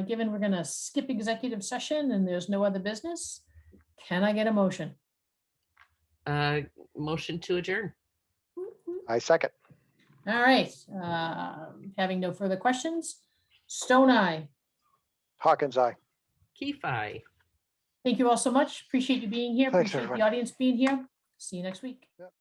given we're gonna skip executive session and there's no other business, can I get a motion? Motion to adjourn. I second. All right, having no further questions, Stone Eye. Hawkins, aye. Key-fi. Thank you all so much. Appreciate you being here. Thanks, Appreciate the everyone. audience being here. See you next week. Yep.